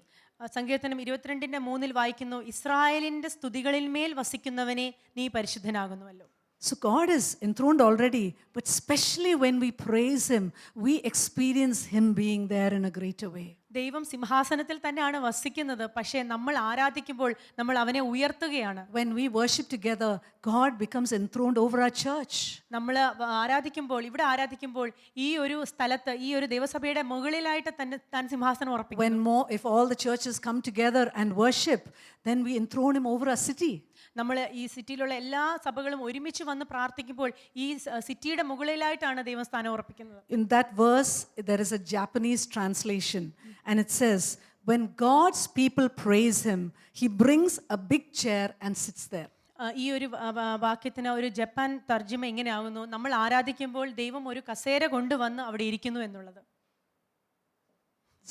സങ്കീർത്തനം 22:3 വായിക്കുന്നു, ഇസ്രായേലിന്റെ സ്തുതികളിൽ മേൽ വസിക്കുന്നവനെ നീ പരിശുദ്ധനാകുന്നുവല്ലോ. So God is enthroned already, but especially when we praise him, we experience him being there in a greater way. ദൈവം സിംഹാസനത്തിൽ തന്നെയാണ് വസിക്കുന്നത്, പക്ഷേ നമ്മൾ ആരാധിക്കുമ്പോൾ നമ്മൾ അവനെ ഉയർത്തുകയാണ്. When we worship together, God becomes enthroned over our church. നമ്മൾ ഇവിടെ ആരാധിക്കുമ്പോൾ ഈ ഒരു സ്ഥലത്ത് ഈ ഒരു ദേവസഭയുടെ മുകളിലായിട്ട് തന്നെ താൻ സിംഹാസനം ഉറപ്പിക്കും. If all the churches come together and worship, then we enthrone him over our city. നമ്മൾ ഈ സിറ്റിയിലുള്ള എല്ലാ സഭകളും ഒരുമിച്ച് വന്ന് പ്രാർത്ഥിക്കുമ്പോൾ ഈ സിറ്റിയുടെ മുകളിലായിട്ടാണ് ദൈവം സ്ഥാനം ഉറപ്പിക്കുന്നത്. In that verse, there is a Japanese translation, and it says, "When God's people praise him, he brings a big chair and sits there." ഈ ഒരു വാക്യത്തിന് ഒരു ജപ്പാൻ തർജ്ജിമ എങ്ങനെയാകുന്നു, നമ്മൾ ആരാധിക്കുമ്പോൾ ദൈവം ഒരു കസേര കൊണ്ടുവന്ന് അവിടെ ഇരിക്കുന്നു എന്നുള്ളത്.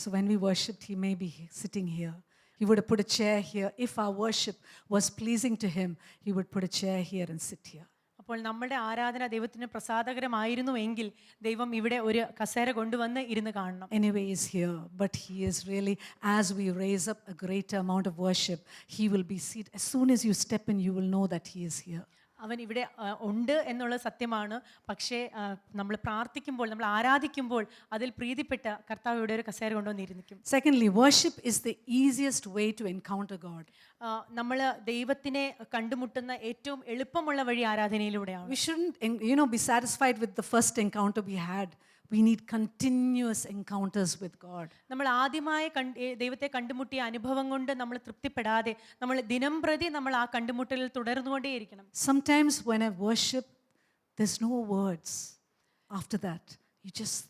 So when we worshiped, he may be sitting here. He would have put a chair here. If our worship was pleasing to him, he would put a chair here and sit here. അപ്പോൾ നമ്മുടെ ആരാധന ദൈവത്തിന് പ്രസാദകരമായിരുന്നു എങ്കിൽ ദൈവം ഇവിടെ ഒരു കസേര കൊണ്ടുവന്ന് ഇരുന്ന് കാണണം. Anyway, he is here, but he is really, as we raise up a greater amount of worship, he will be seated. As soon as you step in, you will know that he is here. അവൻ ഇവിടെ ഉണ്ട് എന്നുള്ളത് സത്യമാണ്. പക്ഷേ നമ്മൾ പ്രാർത്ഥിക്കുമ്പോൾ, നമ്മൾ ആരാധിക്കുമ്പോൾ അതിൽ പ്രീതിപ്പെട്ട കർത്താവ് ഇവിടെ ഒരു കസേര കൊണ്ടുവന്നിരിക്കും. Secondly, worship is the easiest way to encounter God. നമ്മൾ ദൈവത്തിനെ കണ്ടുമുട്ടുന്ന ഏറ്റവും എളുപ്പമുള്ള വഴി ആരാധനയിലൂടെയാണ്. We shouldn't, be satisfied with the first encounter we had. We need continuous encounters with God. നമ്മൾ ആദ്യമായി ദൈവത്തെ കണ്ടുമുട്ടിയ അനുഭവം കൊണ്ട് നമ്മൾ തൃപ്തിപ്പെടാതെ നമ്മൾ ദിനംപ്രതി നമ്മൾ ആ കണ്ടുമുട്ടലിൽ തുടർന്നുകൊണ്ടേയിരിക്കണം. Sometimes when I worship, there's no words. After that,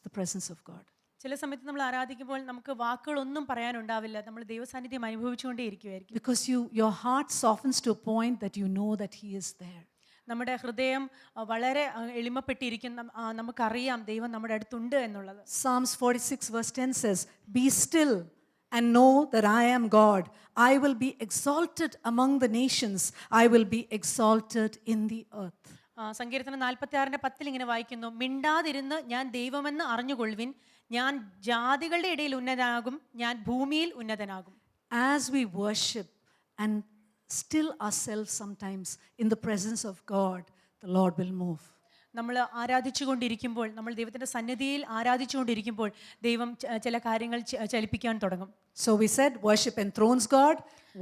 the presence of God. ചില സമയത്ത് നമ്മൾ ആരാധിക്കുമ്പോൾ നമുക്ക് വാക്കുകളൊന്നും പറയാനുണ്ടാവില്ല. നമ്മൾ ദൈവസാന്നിധ്യം അനുഭവിച്ചുകൊണ്ടേയിരിക്കുമായിരിക്കും. Because your heart softens to a point that you know that He is there. നമ്മുടെ ഹൃദയം വളരെ എളിമപ്പെട്ടിരിക്കും. നമുക്കറിയാം ദൈവം നമ്മുടെ അടുത്തുണ്ട് എന്നുള്ളത്. Psalms 46 verse 10 says, "Be still and know that I am God. I will be exalted among the nations. I will be exalted in the earth." സങ്കീർത്തനം 46:10 ഇങ്ങനെ വായിക്കുന്നു, മിണ്ടാതിരുന്ന് ഞാൻ ദൈവമെന്ന് അറിഞ്ഞുകൊള്ളുവിൻ, ഞാൻ ജാതികളുടെ ഇടയിൽ ഉന്നതനാകും, ഞാൻ ഭൂമിയിൽ ഉന്നതനാകും. As we worship and still ourselves sometimes in the presence of God, the Lord will move. നമ്മൾ ആരാധിച്ചുകൊണ്ടിരിക്കുമ്പോൾ, നമ്മൾ ദൈവത്തിൻ്റെ സന്നിധിയിൽ ആരാധിച്ചുകൊണ്ടിരിക്കുമ്പോൾ ദൈവം ചില കാര്യങ്ങൾ ചലിപ്പിക്കാൻ തുടങ്ങും. So we said worship enthrones God,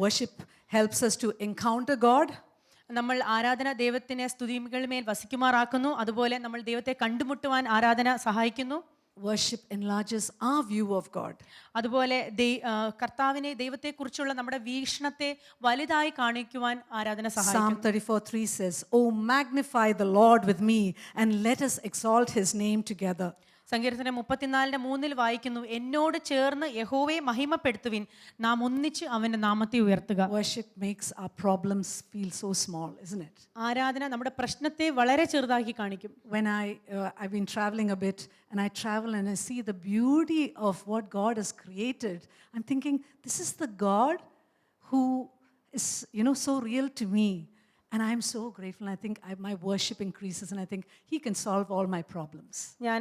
worship helps us to encounter God. നമ്മൾ ആരാധന ദൈവത്തിനെ സ്തുതികളുടെ മേൽ വസിക്കുമാറാക്കുന്നു. അതുപോലെ നമ്മൾ ദൈവത്തെ കണ്ടുമുട്ടുവാൻ ആരാധന സഹായിക്കുന്നു. Worship enlarges our view of God. അതുപോലെ കർത്താവിനെ, ദൈവത്തെക്കുറിച്ചുള്ള നമ്മുടെ വീക്ഷണത്തെ വലുതായി കാണിക്കുവാൻ ആരാധന സഹായിക്കും. Psalm 34:3 says, "Oh, magnify the Lord with me and let us exalt His name together." സങ്കീർത്തനം 34:3 വായിക്കുന്നു, എന്നോട് ചേർന്ന് യഹോവയെ മഹിമപ്പെടുത്തുവിൻ, നാം ഒന്നിച്ച് അവന്റെ നാമത്തെ ഉയർത്തുക. Worship makes our problems feel so small, isn't it? ആരാധന നമ്മുടെ പ്രശ്നത്തെ വളരെ ചെറുതാക്കി കാണിക്കും. When I've been traveling a bit and I travel and I see the beauty of what God has created, I'm thinking, this is the God who is, so real to me. And I'm so grateful. I think my worship increases and I think He can solve all my problems. ഞാൻ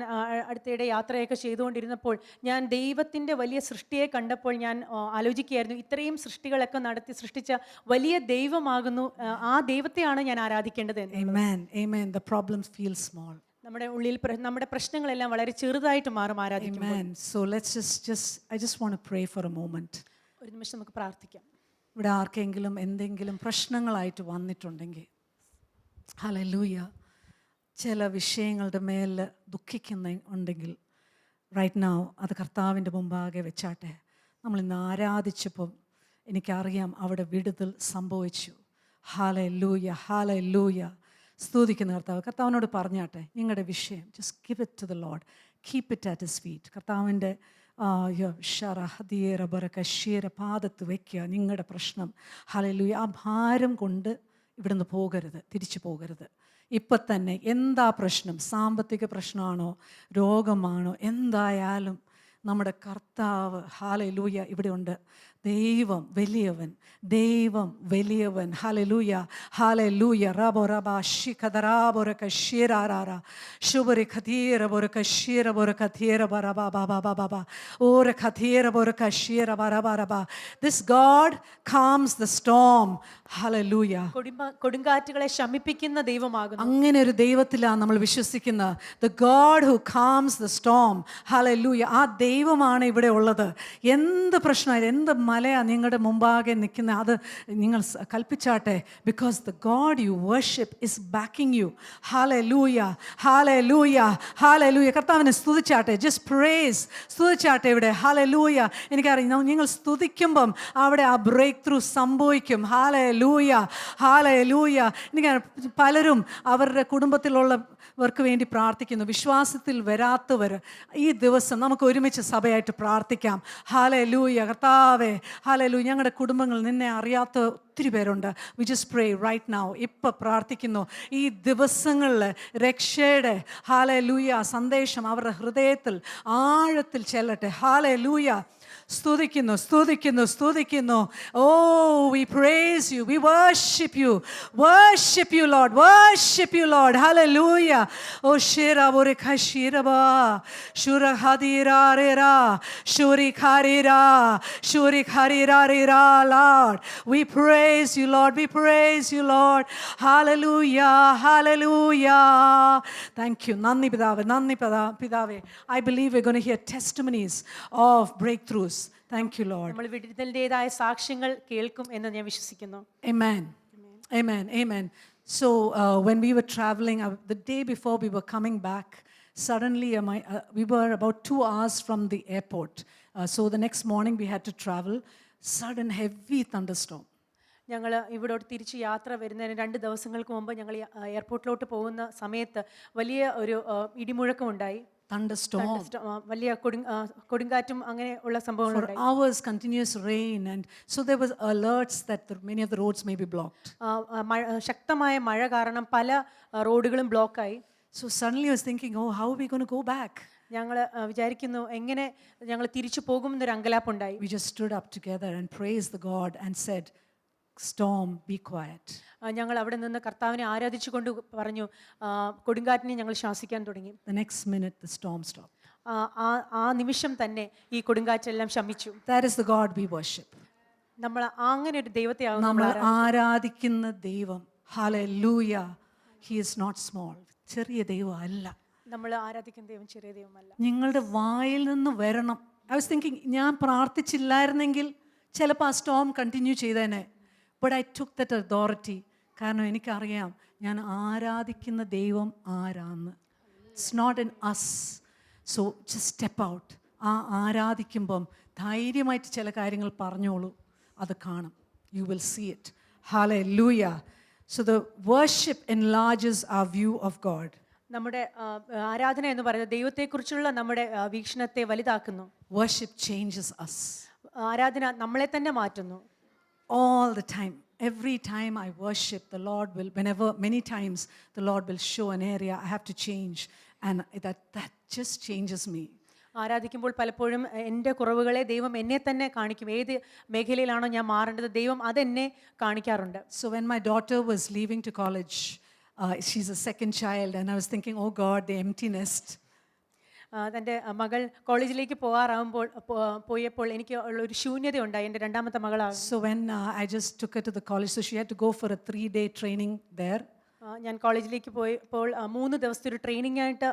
അടുത്തിടെ യാത്രയൊക്കെ ചെയ്തുകൊണ്ടിരുന്നപ്പോൾ ഞാൻ ദൈവത്തിൻ്റെ വലിയ സൃഷ്ടിയെ കണ്ടപ്പോൾ ഞാൻ ആലോചിക്കുകയായിരുന്നു, ഇത്രയും സൃഷ്ടികളൊക്കെ നടത്തി സൃഷ്ടിച്ച വലിയ ദൈവമാകുന്നു, ആ ദൈവത്തെയാണ് ഞാൻ ആരാധിക്കേണ്ടത്. Amen. Amen. The problems feel small. നമ്മുടെ ഉള്ളിൽ നമ്മുടെ പ്രശ്നങ്ങളെല്ലാം വളരെ ചെറുതായിട്ട് മാറും ആരാധിക്കുമ്പോൾ. Amen. So let's I just want to pray for a moment. ഒരു നിമിഷം നമുക്ക് പ്രാർത്ഥിക്കാം. ഇവിടെ ആർക്കെങ്കിലും എന്തെങ്കിലും പ്രശ്നങ്ങളായിട്ട് വന്നിട്ടുണ്ടെങ്കിൽ, ഹല്ലേലൂയ, ചില വിഷയങ്ങളുടെ മേൽ ഉണ്ടെങ്കിൽ റൈറ്റ് നൗ അത് കർത്താവിൻ്റെ മുമ്പാകെ വെച്ചാട്ടെ. നമ്മളിന്ന് ആരാധിച്ചപ്പം എനിക്കറിയാം അവിടെ വിടുതൽ സംഭവിച്ചു. Hallelujah, hallelujah. സ്തുതിക്കുന്ന കർത്താവിനോട് പറഞ്ഞാട്ടെ നിങ്ങളുടെ വിഷയം. Just give it to the Lord, keep it at his feet. കർത്താവിൻ്റെ പാദത്ത് വയ്ക്കുക നിങ്ങളുടെ പ്രശ്നം. ഹല്ലേലൂയ. ആ ഭാരം കൊണ്ട് ഇവിടുന്ന് പോകരുത്, തിരിച്ചു പോകരുത്. ഇപ്പം തന്നെ എന്താ പ്രശ്നം, സാമ്പത്തിക പ്രശ്നമാണോ, രോഗമാണോ, എന്തായാലും നമ്മുടെ കർത്താവ് ഹല്ലേലൂയ ഇവിടെ ഉണ്ട്. ദൈവം വലിയവൻ, ദൈവം വലിയവൻ. Hallelujah, hallelujah. റബോ റബ ശിഖദറാബോര കശീരാരാര ശുബരി ഖതീര ബോര കശീര ബോര ഖതീര ബറബ ബാബാ ബാബാ ഓര ഖതീര ബോര കശീര ബറബ റബ. This God calms the storm. Hallelujah. കൊടുങ്കാറ്റുകളെ ശമിപ്പിക്കുന്ന ദൈവമാകുന്നു. അങ്ങനെ ഒരു ദൈവത്തിലാണ് നമ്മൾ വിശ്വസിക്കുന്നത്. The God who calms the storm. Hallelujah. ആ ദൈവമാണ് ഇവിടെ ഉള്ളത്. എന്ത് പ്രശ്നമായാലും, എന്ത് മലയാ നിങ്ങളുടെ മുമ്പാകെ നിൽക്കുന്ന, അത് നിങ്ങൾ കൽപ്പിച്ചാട്ടെ. Because the God you worship is backing you. Hallelujah, hallelujah, hallelujah. കർത്താവിനെ സ്തുതിച്ചാട്ടെ. ജസ്റ്റ് പ്രേസ്, സ്തുതിച്ചാട്ടെ ഇവിടെ. ഹല്ലേലൂയ. എനിക്കറിയാം നിങ്ങൾ സ്തുതിക്കുമ്പം അവിടെ ആ ബ്രേക്ക് ത്രൂ സംഭവിക്കും. Hallelujah, hallelujah. എനിക്ക് പലരും അവരുടെ കുടുംബത്തിലുള്ളവർക്ക് വേണ്ടി പ്രാർത്ഥിക്കുന്നു. വിശ്വാസത്തിൽ വരാത്തവർ ഈ ദിവസം നമുക്ക് ഒരുമിച്ച് സഭയായിട്ട് പ്രാർത്ഥിക്കാം. ഹല്ലേലൂയ. കർത്താവേ, ഹല്ലേലൂയ. ഞങ്ങളുടെ കുടുംബങ്ങൾ നിന്നെ അറിയാത്ത ഒത്തിരി പേരുണ്ട്. We just pray right now. ഇപ്പം പ്രാർത്ഥിക്കുന്നു. ഈ ദിവസങ്ങളിൽ രക്ഷയുടെ ഹല്ലേലൂയ സന്ദേശം അവരുടെ ഹൃദയത്തിൽ ആഴത്തിൽ ചെല്ലട്ടെ. ഹല്ലേലൂയ. സ്തുതിക്കുന്നു, സ്തുതിക്കുന്നു, സ്തുതിക്കുന്നു. Oh, we praise you. We worship you. Worship you, Lord. Worship you, Lord. Hallelujah. Oh, shira borika shiraba. Shura hadira rera. Shuri kharira. Shuri kharira rera, Lord. We praise you, Lord. We praise you, Lord. Hallelujah. Hallelujah. Thank you. Nandi Pidave. Nandi Pidave. I believe we're going to hear testimonies of breakthroughs. Thank you, Lord. നമ്മൾ വിടുതലിൻ്റെതായ സാക്ഷ്യങ്ങൾ കേൾക്കും എന്ന് ഞാൻ വിശ്വസിക്കുന്നു. Amen. Amen. Amen. So when we were traveling, the day before we were coming back, suddenly we were about 2 hours from the airport. So the next morning we had to travel. Sudden heavy thunderstorm. ഞങ്ങൾ ഇവിടോട്ട് തിരിച്ച് യാത്ര വരുന്നതിന് 2 ദിവസങ്ങൾക്ക് മുമ്പ് ഞങ്ങൾ എയർപോർട്ടിലോട്ട് പോകുന്ന സമയത്ത് വലിയ ഒരു ഇടിമുഴക്കമുണ്ടായി. Thunderstorm. വലിയ കൊടുങ്കാറ്റും അങ്ങനെയുള്ള For സംഭവങ്ങളുണ്ടായി. hours, continuous rain, and so there was alerts that many of the roads may be blocked. ശക്തമായ മഴ കാരണം പല റോഡുകളും ബ്ലോക്കായി. So suddenly I was thinking, oh, how are we going to go back? ഞങ്ങൾ വിചാരിക്കുന്നു എങ്ങനെ ഞങ്ങൾ തിരിച്ചു പോകുമെന്നൊരു അങ്കലാപ്പുണ്ടായി. We just stood up together and praised the God and said, storm, be quiet. ഞങ്ങൾ അവിടെ നിന്ന് കർത്താവിനെ ആരാധിച്ചുകൊണ്ട് പറഞ്ഞു, കൊടുങ്കാറ്റിനെ ഞങ്ങൾ ശ്വാസിക്കാൻ തുടങ്ങി. The next minute, the storm stopped. ആ നിമിഷം തന്നെ ഈ കൊടുങ്കാറ്റെല്ലാം ശമിച്ചു. That is the God we worship. നമ്മൾ അങ്ങനെ ഒരു ദൈവത്തെയാവും നമ്മൾ ആരാധിക്കുന്ന ദൈവം. Hallelujah. He is not small. ചെറിയ ദൈവം അല്ല. നമ്മൾ ആരാധിക്കുന്ന ദൈവം ചെറിയ ദൈവമല്ല. നിങ്ങളുടെ വായിൽ നിന്ന് വരണം. I was thinking, ഞാൻ പ്രാർത്ഥിച്ചില്ലായിരുന്നെങ്കിൽ ചിലപ്പോൾ ആ സ്റ്റോം കണ്ടിന്യൂ ചെയ്തേനെ. But I took that authority. കാരണം എനിക്കറിയാം ഞാൻ ആരാധിക്കുന്ന ദൈവം ആരാന്ന്. It's not in us. So just step out. ആ ആരാധിക്കുമ്പം ധൈര്യമായിട്ട് ചില കാര്യങ്ങൾ പറഞ്ഞോളൂ. അത് കാണും. You will see it. Hallelujah. So the worship enlarges our view of God. നമ്മുടെ ആരാധന എന്ന് പറയുന്നത് ദൈവത്തെക്കുറിച്ചുള്ള നമ്മുടെ വീക്ഷണത്തെ വലുതാക്കുന്നു. Worship changes us. ആരാധന നമ്മളെ തന്നെ മാറ്റുന്നു. All the time. Every time I worship, the Lord will, many times, the Lord will show an area I have to change. And that just changes me. ആരാധിക്കുമ്പോൾ പലപ്പോഴും എൻ്റെ കുറവുകളെ ദൈവം എന്നെ തന്നെ കാണിക്കും. ഏത് മേഖലയിലാണോ ഞാൻ മാറേണ്ടത് ദൈവം അതെന്നെ കാണിക്കാറുണ്ട്. So when my daughter was leaving to college, she's a second child, and I was thinking, oh God, the empty nest. തൻ്റെ മകൾ കോളേജിലേക്ക് പോയപ്പോൾ എനിക്ക് ഉള്ളൊരു ശൂന്യത ഉണ്ടായി. എൻ്റെ രണ്ടാമത്തെ മകളാണ്. So when I just took her to the college, so she had to go for a 3-day training there. ഞാൻ കോളേജിലേക്ക് പോയപ്പോൾ 3 ദിവസത്തെ ഒരു ട്രെയിനിങ് ആയിട്ട്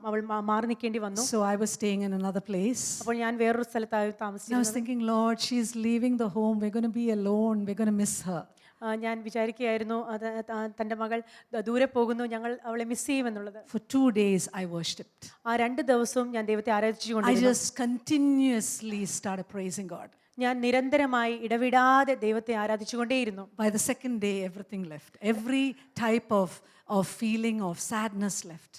അവൾ മാറി നിൽക്കേണ്ടി വന്നു. So I was staying in another place. അപ്പോൾ ഞാൻ വേറൊരു സ്ഥലത്തായി താമസിച്ചിരുന്നത്. I was thinking, Lord, she's leaving the home. We're going to be alone. We're going to miss her. ഞാൻ വിചാരിക്കുകയായിരുന്നു തൻ്റെ മകൾ ദൂരെ പോകുന്നു, ഞങ്ങൾ അവളെ miss ചെയ്യുമെന്നുള്ളത്. For 2 days I worshipped. ആ 2 ദിവസവും ഞാൻ ദൈവത്തെ ആരാധിച്ചുകൊണ്ടിരുന്നു. I just continuously started praising God. ഞാൻ നിരന്തരമായി ഇടവിടാതെ ദൈവത്തെ ആരാധിച്ചുകൊണ്ടേയിരുന്നു. By the second day, everything left. Every type of feeling of sadness left.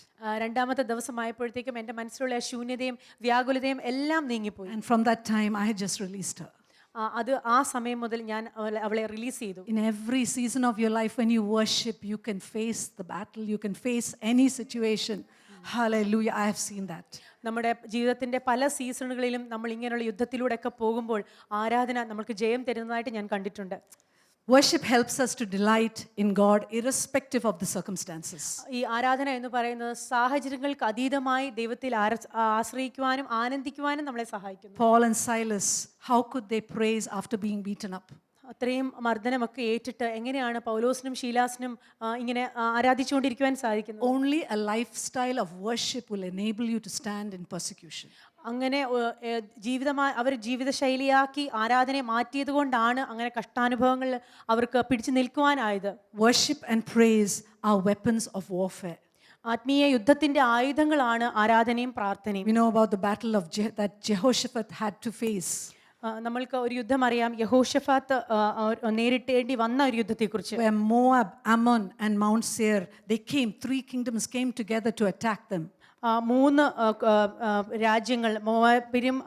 രണ്ടാമത്തെ ദിവസമായപ്പോഴത്തേക്കും എൻ്റെ മനസ്സിലുള്ള ശൂന്യതയും വ്യാകുലതയും എല്ലാം നീങ്ങിപ്പോയി. And from that time, I had just released her. അത് ആ സമയം മുതൽ ഞാൻ അവളെ റിലീസ് ചെയ്തു. In every season of your life, when you worship, you can face the battle. You can face any situation. Hallelujah. I have seen that. നമ്മുടെ ജീവിതത്തിൻ്റെ പല സീസണുകളിലും നമ്മൾ ഇങ്ങനെയുള്ള യുദ്ധത്തിലൂടെയൊക്കെ പോകുമ്പോൾ ആരാധന നമുക്ക് ജയം തരുന്നതായിട്ട് ഞാൻ കണ്ടിട്ടുണ്ട്. Worship helps us to delight in God irrespective of the circumstances. ഈ ആരാധന എന്ന് പറയുന്നത് സാഹചര്യങ്ങൾക്ക് അതീതമായി ദൈവത്തിൽ ആശ്രയിക്കുവാനും ആനന്ദിക്കുവാനും നമ്മളെ സഹായിക്കുന്നു. Paul and Silas, how could they praise after being beaten up? അത്രയും മർദ്ദനമൊക്കെ ഏറ്റിട്ട് എങ്ങനെയാണ് പൗലോസിനും ശീലാസിനും ഇങ്ങനെ ആരാധിച്ചുകൊണ്ടിരിക്കുവാൻ സാധിക്കുന്നത്? Only a lifestyle of worship will enable you to stand in persecution. അങ്ങനെ അവർ ജീവിതശൈലിയാക്കി ആരാധനയെ മാറ്റിയത് കൊണ്ടാണ് അങ്ങനെ കഷ്ടാനുഭവങ്ങൾ അവർക്ക് പിടിച്ചു നിൽക്കുവാനായത്. Worship and praise are weapons of warfare. ആത്മീയ യുദ്ധത്തിന്റെ ആയുധങ്ങളാണ് ആരാധനയും പ്രാർത്ഥനയും. We know about the battle of that Jehoshaphat had to face. നമ്മൾക്ക് ഒരു യുദ്ധം അറിയാം, യഹോശഫാത്ത് നേരിട്ടേണ്ടി വന്ന ഒരു യുദ്ധത്തെക്കുറിച്ച്. Where Moab, Ammon and Mount Seir, 3 kingdoms came together to attack them. മൂന്ന് രാജ്യങ്ങൾ, മോവാബ്യരും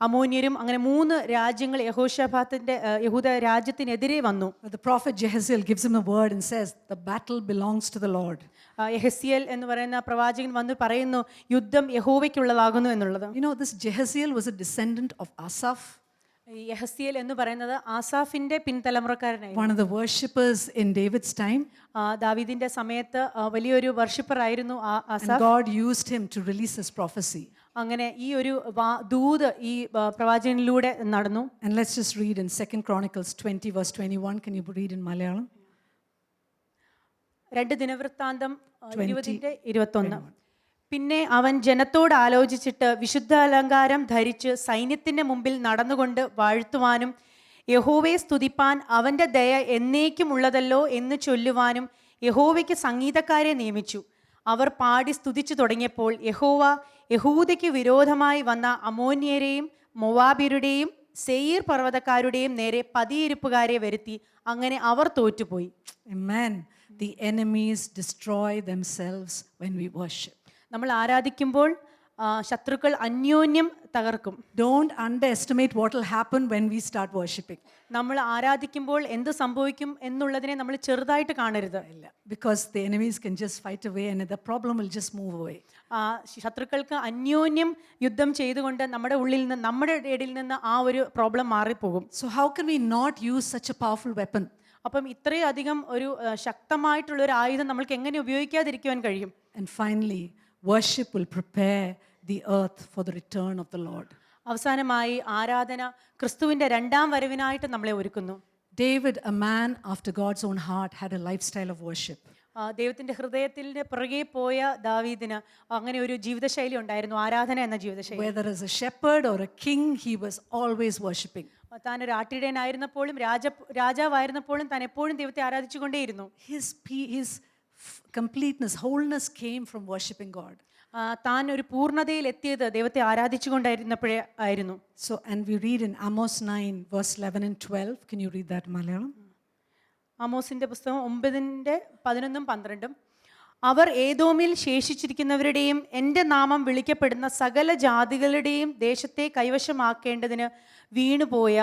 അമ്മോന്യരും, അങ്ങനെ 3 രാജ്യങ്ങൾ യഹോശാഫാത്തിന്റെ യഹൂദ രാജ്യത്തിനെതിരെ വന്നു. But the prophet Jehaziel gives him a word and says, the battle belongs to the Lord. യെഹസ്യേൽ എന്ന് പറയുന്ന പ്രവാചകൻ വന്ന് പറയുന്നു, യുദ്ധം യഹോവയ്ക്കുള്ളതാകുന്നു എന്നുള്ളത്. You know, this Jehaziel was a descendant of Asaph, ഈ യെഹസ്യേൽ എന്ന് പറയുന്നത് ആസാഫിന്റെ പിൻതലമുറക്കാരനായിരുന്നു. one of the worshippers in David's time. ദാവീദിന്റെ സമയത്ത് വലിയൊരു വർഷിപ്പർ ആയിരുന്നു And Asaph. God used him to release his prophecy. അങ്ങനെ ഈ ഒരു ദൂത് ഈ പ്രവാചകനിലൂടെ നടന്നു. And let's just read in 2 Chronicles 20 verse 21. Can you read in Malayalam? 2 ദിനവൃത്താന്തം 20:21. പിന്നെ അവൻ ജനത്തോട് ആലോചിച്ചിട്ട് വിശുദ്ധ അലങ്കാരം ധരിച്ച് സൈന്യത്തിന്റെ മുമ്പിൽ നടന്നുകൊണ്ട് വാഴ്ത്തുവാനും യഹോവയെ സ്തുതിപ്പാൻ അവന്റെ ദയ എന്നേക്കും ഉള്ളതല്ലോ എന്ന് ചൊല്ലുവാനും യഹോവയ്ക്ക് സംഗീതക്കാരെ നിയമിച്ചു. അവർ പാടി സ്തുതിച്ചു തുടങ്ങിയപ്പോൾ യഹോവ യഹൂദയ്ക്ക് വിരോധമായി വന്ന അമ്മോന്യരെയും മൊവാബ്യരുടെയും സെയീർ പർവ്വതക്കാരുടെയും നേരെ പതിയിരിപ്പുകാരെ വരുത്തി. അങ്ങനെ അവർ തോറ്റുപോയി. Amen. The enemies destroy themselves when we worship. നമ്മൾ ആരാധിക്കുമ്പോൾ ശത്രുക്കൾ അന്യോന്യം തകർക്കും. Don't underestimate what will happen when we start worshiping. നമ്മൾ ആരാധിക്കുമ്പോൾ എന്ത് സംഭവിക്കും എന്നുള്ളതിനെ നമ്മൾ ചെറുതായിട്ട് കാണരുത്. Because the enemies can just fight away and the problem will just move away. ശത്രുക്കൾക്ക് അന്യോന്യം യുദ്ധം ചെയ്തുകൊണ്ട് നമ്മുടെ ഉള്ളിൽ നിന്ന്, നമ്മുടെ ഇടയിൽ നിന്ന് ആ ഒരു പ്രോബ്ലം മാറിപ്പോകും. So how can we not use such a powerful weapon? അപ്പം ഇത്രയധികം ഒരു ശക്തമായിട്ടുള്ള ഒരു ആയുധം നമ്മൾക്ക് എങ്ങനെ ഉപയോഗിക്കാതിരിക്കുവാൻ കഴിയും? And finally, worship will prepare the earth for the return of the Lord. അവസാനമായി ആരാധന ക്രിസ്തുവിന്റെ രണ്ടാം വരവിനായിട്ട് നമ്മളെ ഒരുക്കുന്നു. David, a man after God's own heart, had a lifestyle of worship. ദൈവത്തിന്റെ ഹൃദയത്തിന്റെ പുറകെ പോയ ദാവീദിന് അങ്ങനെ ഒരു ജീവിതശൈലി ഉണ്ടായിരുന്നു, ആരാധന എന്ന ജീവിതശൈലി. Whether as a shepherd or a king, he was always worshiping. താൻ ഒരു ആട്ടിടയനായിരുന്നപ്പോഴും രാജാവായിരുന്നപ്പോഴും താൻ എപ്പോഴും ദൈവത്തെ ആരാധിച്ചുകൊണ്ടേയിരുന്നു. His completeness, wholeness came from worshiping God. താൻ ഒരു പൂർണ്ണതയിൽ എത്തിയത് ദൈവത്തെ ആരാധിച്ചുകൊണ്ടായിരുന്നപ്പോഴേ ആയിരുന്നു. So, and we read in Amos 9 verse 11 and 12. Can you read that Malayalam? ആമോസിന്റെ പുസ്തകം 9:11-12. അവർ ഏദോമിൽ ശേഷിച്ചിരിക്കുന്നവരുടെയും എൻ്റെ നാമം വിളിക്കപ്പെടുന്ന സകല ജാതികളുടെയും ദേശത്തെ കൈവശമാക്കേണ്ടതിന് വീണുപോയ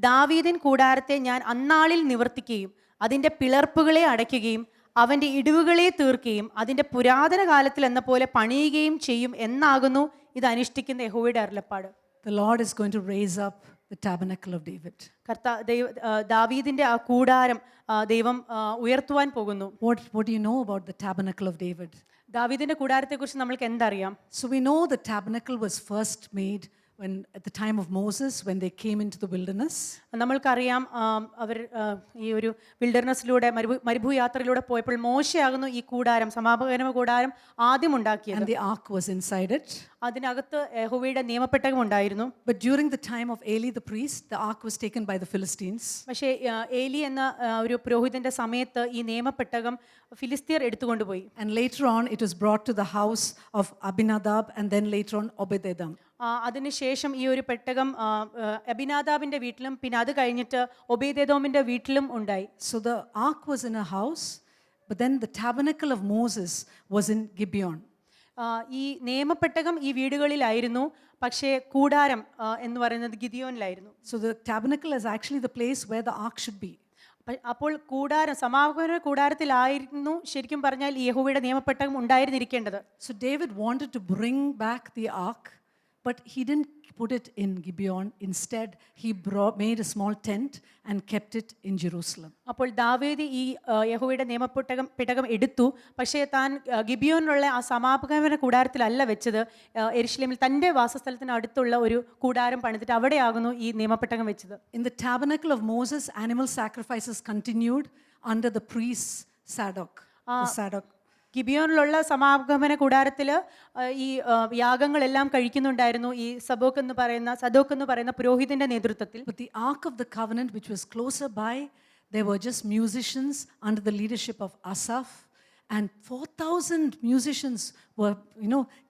ദാവീദിൻ കൂടാരത്തെ ഞാൻ അന്നാളിൽ നിവർത്തിക്കുകയും അതിൻ്റെ പിളർപ്പുകളെ അടയ്ക്കുകയും അവൻ്റെ ഇടിവുകളെ തീർക്കുകയും അതിൻ്റെ പുരാതന കാലത്തിൽ എന്ന പോലെ പണിയുകയും ചെയ്യും എന്നാകുന്നു ഇത് അനുഷ്ഠിക്കുന്ന യഹോവയുടെ അരുളപ്പാട്. The Lord is going to raise up the tabernacle of David. ദാവീദിന്റെ ആ കൂടാരം ദൈവം ഉയർത്തുവാൻ പോകുന്നു. What do you know about the tabernacle of David? ദാവീദിന്റെ കൂടാരത്തെക്കുറിച്ച് നമ്മൾക്ക് എന്തറിയാം? So we know the tabernacle was first made when at the time of Moses, when they came into the wilderness. നമ്മൾക്കറിയാം അവർ ഈ ഒരു വിൽഡർനെസ്സിലൂടെ മരുഭൂയാത്രയിലൂടെ പോയപ്പോൾ മോശയാകുന്നു ഈ കൂടാരം, സമാഗമന കൂടാരം ആദ്യം ഉണ്ടാക്കിയത്. And the ark was inside it. അതിനകത്ത് യഹോവയുടെ നിയമപ്പെട്ടകം ഉണ്ടായിരുന്നു. But during the time of Eli the priest, the ark was taken by the Philistines. പക്ഷേ ഏലി എന്ന ഒരു പുരോഹിതന്റെ സമയത്ത് ഈ നിയമപ്പെട്ടകം ഫിലിസ്തീർ എടുത്തുകൊണ്ടുപോയി. And later on it was brought to the house of Abinadab and then later on Obed-edom. അതിനുശേഷം ഈ ഒരു പെട്ടകം അബിനാദാബിന്റെ വീട്ടിലും പിന്നെ അത് കഴിഞ്ഞിട്ട് ഒബേദെദോമിന്റെ വീട്ടിലും ഉണ്ടായി. So the ark was in a house, but then the tabernacle of Moses was in Gibeon. ഈ നിയമപ്പെട്ടകം ഈ വീടുകളിലായിരുന്നു, പക്ഷേ കൂടാരം എന്ന് പറയുന്നത് ഗിദിയോനിലായിരുന്നു. So the tabernacle is actually the place where the ark should be. അപ്പോൾ കൂടാരം, സമാഗമന കൂടാരത്തിലായിരുന്നു ശരിക്കും പറഞ്ഞാൽ ഈ യഹോവയുടെ നിയമപ്പെട്ടകം ഉണ്ടായിരുന്നിരിക്കേണ്ടത്. So David wanted to bring back the ark, but he didn't put it in Gibeon. Instead, he made a small tent and kept it in Jerusalem. അപ്പോൾ ദാവീദ് ഈ യഹോവയുടെ നിയമപ്പെട്ടകം എടുത്തു, പക്ഷേ താൻ ഗിബിയോനിലുള്ള ആ സമാഗമന കൂടാരത്തിലല്ല വെച്ചത്, യെരുശലേമിൽ തൻ്റെ വാസസ്ഥലത്തിന് അടുത്തുള്ള ഒരു കൂടാരം പണിതിട്ട് അവിടെയാകുന്നു ഈ നിയമപ്പെട്ടകം വെച്ചത്. In the tabernacle of Moses, animal sacrifices continued under the priest Zadok. ഗിബിയോനിലുള്ള സമാഗമന കൂടാരത്തിൽ ഈ യാഗങ്ങളെല്ലാം കഴിക്കുന്നുണ്ടായിരുന്നു ഈ സദോക്ക് എന്ന് പറയുന്ന പുരോഹിതന്റെ നേതൃത്വത്തിൽ. But the ark of the covenant, which was closer by, there were just musicians under the leadership of Asaph, and 4,000 musicians were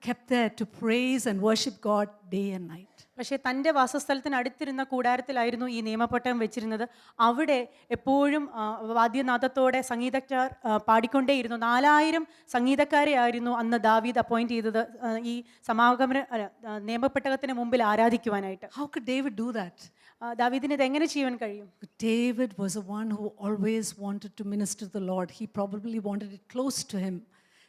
kept there to praise and worship God day and night. പക്ഷേ തൻ്റെ വാസസ്ഥലത്തിന് അടുത്തിരുന്ന കൂടാരത്തിലായിരുന്നു ഈ നിയമപ്പെട്ടകം വെച്ചിരുന്നത്. അവിടെ എപ്പോഴും വാദ്യനാദത്തോടെ സംഗീതക്കാർ പാടിക്കൊണ്ടേയിരുന്നു. 4000 സംഗീതക്കാരെയായിരുന്നു അന്ന് ദാവീദ് appoint ചെയ്തത് ഈ നിയമപ്പെട്ടകത്തിന് മുമ്പിൽ ആരാധിക്കുവാനായിട്ട്. How could David do that? ദാവീദിന് ഇത് എങ്ങനെ ചെയ്യാൻ കഴിയും? David was the one who always wanted to minister to the Lord. He probably wanted it close to him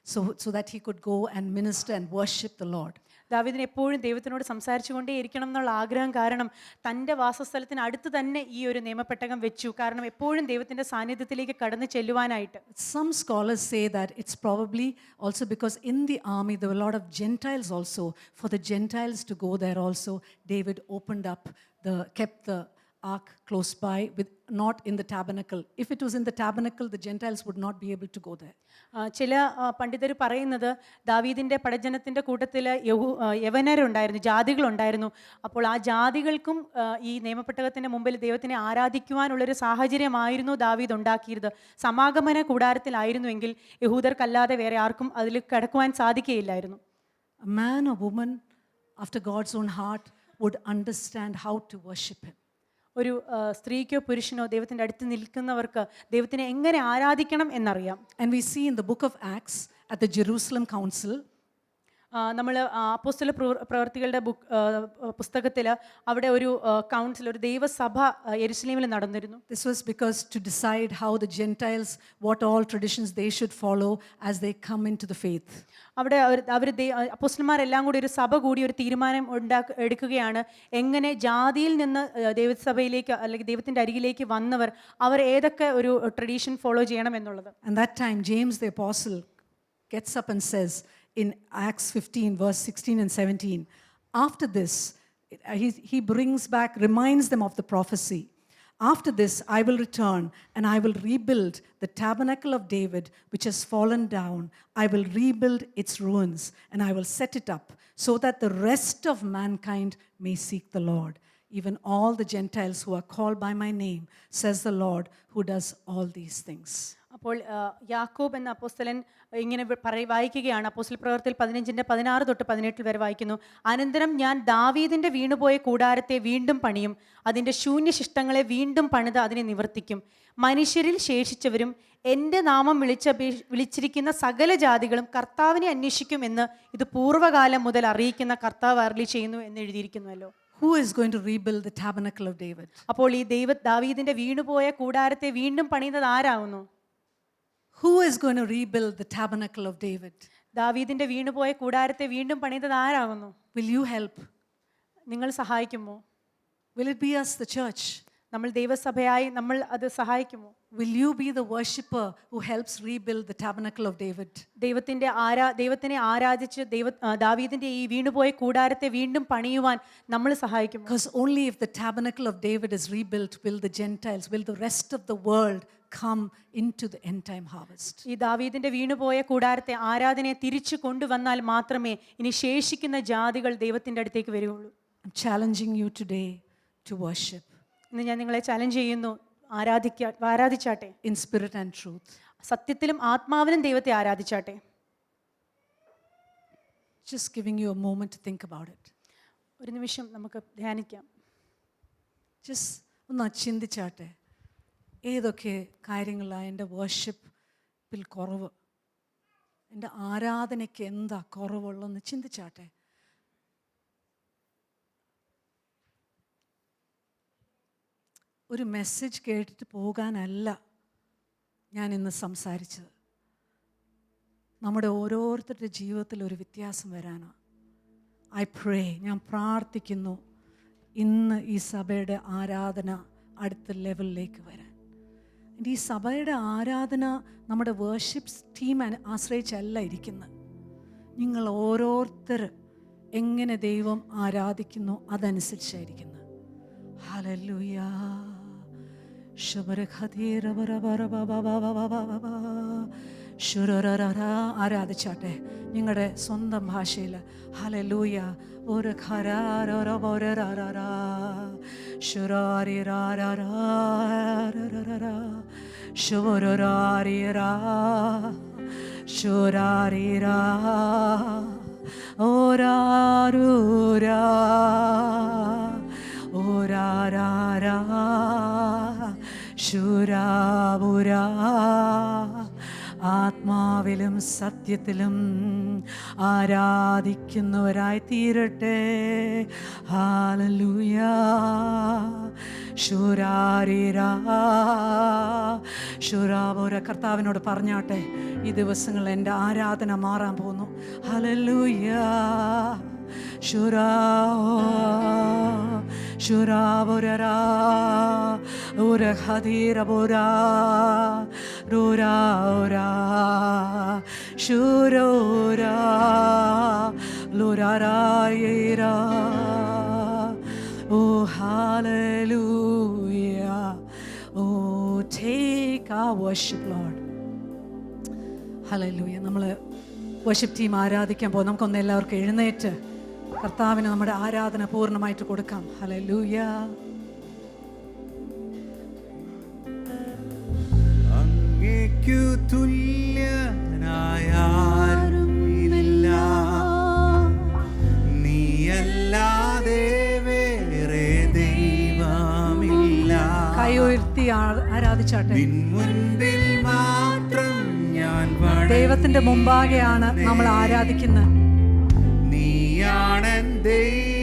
so that he could go and minister and worship the Lord. ദാവീദിന് എപ്പോഴും ദൈവത്തിനോട് സംസാരിച്ചു കൊണ്ടേ ഇരിക്കണം എന്നുള്ള ആഗ്രഹം കാരണം തൻ്റെ വാസസ്ഥലത്തിന് അടുത്ത് തന്നെ ഈ ഒരു നിയമപ്പെട്ടകം വെച്ചു. കാരണം എപ്പോഴും ദൈവത്തിൻ്റെ സാന്നിധ്യത്തിലേക്ക് കടന്നു ചെല്ലുവാനായിട്ട്. Some scholars say that it's probably also because in the army there were a lot of Gentiles also. For the Gentiles to go there also, David kept the ark close by, with not in the tabernacle. If it was in the tabernacle, the Gentiles would not be able to go there. ചില പണ്ഡിതർ പറയുന്നത് ദാവീദിൻ്റെ പടജനത്തിൻ്റെ കൂട്ടത്തിൽ യവനരുണ്ടായിരുന്നു, ജാതികളുണ്ടായിരുന്നു. അപ്പോൾ ആ ജാതികൾക്കും ഈ നിയമപ്പെട്ടകത്തിൻ്റെ മുമ്പിൽ ദൈവത്തിനെ ആരാധിക്കുവാനുള്ളൊരു സാഹചര്യമായിരുന്നു ദാവീദ് ഉണ്ടാക്കിയത്. സമാഗമന കൂടാരത്തിലായിരുന്നുവെങ്കിൽ യഹൂദർക്കല്ലാതെ വേറെ ആർക്കും അതിൽ കടക്കുവാൻ സാധിക്കുകയില്ലായിരുന്നു. A man or woman after God's own heart would understand how to worship him. ഒരു സ്ത്രീക്കോ പുരുഷനോ ദൈവത്തിൻ്റെ അടുത്ത് നിൽക്കുന്നവർക്ക് ദൈവത്തിനെ എങ്ങനെ ആരാധിക്കണം എന്നറിയാം. And we see in the book of Acts at the Jerusalem Council, നമ്മൾ അപ്പോസ്തല പ്രവർത്തികളുടെ പുസ്തകത്തിൽ അവിടെ ഒരു കൗൺസിൽ, ഒരു ദൈവസഭ യെരുശലേമിൽ നടന്നിരുന്നു. This was because to decide how the Gentiles, what all traditions they should follow as they come into the faith. അവിടെ അവർ അപ്പോസ്തലന്മാരെല്ലാം കൂടി ഒരു സഭ കൂടി ഒരു തീരുമാനം എടുക്കുകയാണ്, എങ്ങനെ ജാതിയിൽ നിന്ന് ദൈവസഭയിലേക്ക് അല്ലെങ്കിൽ ദൈവത്തിൻ്റെ അരികിലേക്ക് വന്നവർ അവർ ഏതൊക്കെ ഒരു ട്രഡീഷൻ ഫോളോ ചെയ്യണം എന്നുള്ളത്. And that time James the apostle gets up and says in Acts 15 verse 16 and 17, after this he reminds them of the prophecy. After this I will return and I will rebuild the tabernacle of David which has fallen down. I will rebuild its ruins and I will set it up so that the rest of mankind may seek the Lord, even all the Gentiles who are called by my name, says the Lord who does all these things. അപ്പോൾ യാക്കോബ് എന്ന അപ്പോസ്തലൻ ഇങ്ങനെ വായിക്കുകയാണ്. അപ്പോസ്തല പ്രവൃത്തിയിൽ 15:16-18 വരെ വായിക്കുന്നു. അനന്തരം ഞാൻ ദാവീദിൻ്റെ വീണുപോയ കൂടാരത്തെ വീണ്ടും പണിയും, അതിൻ്റെ ശൂന്യശിഷ്ടങ്ങളെ വീണ്ടും പണിത് അതിനെ നിവർത്തിക്കും. മനുഷ്യരിൽ ശേഷിച്ചവരും എൻ്റെ നാമം വിളിച്ചിരിക്കുന്ന സകല ജാതികളും കർത്താവിനെ അന്വേഷിക്കും എന്ന് ഇത് പൂർവ്വകാലം മുതൽ അറിയിക്കുന്ന കർത്താവ് അരുളി ചെയ്യുന്നു എന്ന് എഴുതിയിരിക്കുന്നുവല്ലോ. Who is going to rebuild the tabernacle of David? അപ്പോൾ ഈ ദാവീദിൻ്റെ വീണുപോയ കൂടാരത്തെ വീണ്ടും പണിയുന്നത് ആരാകുന്നു? Who is going to rebuild the tabernacle of David? ദാവീദിന്റെ വീണുപോയ കൂടാരത്തെ വീണ്ടും പണിതത് ആരാകുന്നു? Will you help? നിങ്ങൾ സഹായിക്കുമോ? Will it be us, the church? നമ്മൾ ദൈവസഭയായി നമ്മൾ അത് സഹായിക്കുമോ? Will you be the worshipper who helps rebuild the tabernacle of David? ദൈവത്തിനെ ആരാധിച്ച് ദാവീദിന്റെ ഈ വീണുപോയ കൂടാരത്തെ വീണ്ടും പണിയുവാൻ നമ്മൾ സഹായിക്കുമോ? Because only if the tabernacle of David is rebuilt will the Gentiles, will the rest of the world come into the end time harvest. ഈ ദാവീദിന്റെ വീണുപോയ കൂടാരത്തെ ആരാധനയെ തിരിച്ചു കൊണ്ടുവന്നാൽ മാത്രമേ ഇനി ശേഷിക്കുന്ന ജാതികൾ ദൈവത്തിന്റെ അടുത്തേക്ക് വരികയുള്ളൂ. I'm challenging you today to worship. ഇന്ന് ഞാൻ നിങ്ങളെ ചാലഞ്ച് ചെയ്യുന്നു, ആരാധിച്ചാട്ടെ. In spirit and truth. സത്യത്തിലും ആത്മാവിലും ദൈവത്തെ ആരാധിച്ചാട്ടെ. Just giving you a moment to think about it. ഒരു നിമിഷം നമുക്ക് ധ്യാനിക്കാം. Just ഒന്ന് ചിന്തിച്ചാട്ടെ, ഏതൊക്കെ കാര്യങ്ങളാണ് എൻ്റെ വർഷിപ്പിൽ കുറവ്, എൻ്റെ ആരാധനയ്ക്ക് എന്താ കുറവുള്ളതെന്ന് ചിന്തിച്ചാട്ടെ. ഒരു മെസ്സേജ് കേട്ടിട്ട് പോകാനല്ല ഞാൻ ഇന്ന് സംസാരിച്ചത്. നമ്മുടെ ഓരോരുത്തരുടെ ജീവിതത്തിൽ ഒരു വ്യത്യാസം വരാനാണ്. ഐ പ്രേ, ഞാൻ പ്രാർത്ഥിക്കുന്നു ഇന്ന് ഈ സഭയുടെ ആരാധന അടുത്ത ലെവലിലേക്ക് വരാൻ. ഈ സഭയുടെ ആരാധന നമ്മുടെ വേർഷിപ്പ് ടീം ആശ്രയിച്ചല്ല ഇരിക്കുന്നത്. നിങ്ങൾ ഓരോരുത്തർ എങ്ങനെ ദൈവം ആരാധിക്കുന്നു അതനുസരിച്ചായിരിക്കുന്നത്. ഹല്ലേലൂയ. ആരാധിച്ചാട്ടെ നിങ്ങളുടെ സ്വന്തം ഭാഷയിൽ. ഹല്ലേലൂയ. ഒരു ഓരാരൂരാ ഓരാരാരാ ശൂരാപുരാ. ആത്മാവിലും സത്യത്തിലും ആരാധിക്കുന്നവരായി തീരട്ടെ. ഹല്ലേലൂയാ. ശൂരാരിരാ ശൂരാപുര. കർത്താവിനോട് പറഞ്ഞാട്ടെ, ഈ ദിവസങ്ങളിൽ എൻ്റെ ആരാധന മാറാൻ പോകുന്നു. ഹല്ലേലൂയാ. ശൂരാ ശൂരാപുരരാ ഉരഹദീരപുരാ രൂരാ ശൂരോരാ ലുരാരായേരാ. Oh, hallelujah. Oh, take our worship, Lord. Hallelujah. നമ്മൾ വർഷിപ്പ് ടീം ആരാധിക്കാൻ പോകും. നമുക്കൊന്ന് എല്ലാവർക്കും എഴുന്നേറ്റ് കർത്താവിന് നമ്മുടെ ആരാധന പൂർണ്ണമായിട്ട് കൊടുക്കാം. ഹല്ലേലൂയ. അങ്ങേക്കു തുല്യനായ ആരുമില്ല, നീയല്ലാതെ വേറെ ദൈവമില്ല. കൈ ഉയർത്തി ആരാധിച്ചാട്ടെ. നിൻ മുൻപിൽ മാത്രം ഞാൻ ദൈവത്തിന്റെ മുമ്പാകെയാണ് നമ്മൾ ആരാധിക്കുന്നത്. നീയാണെൻ ദൈവം.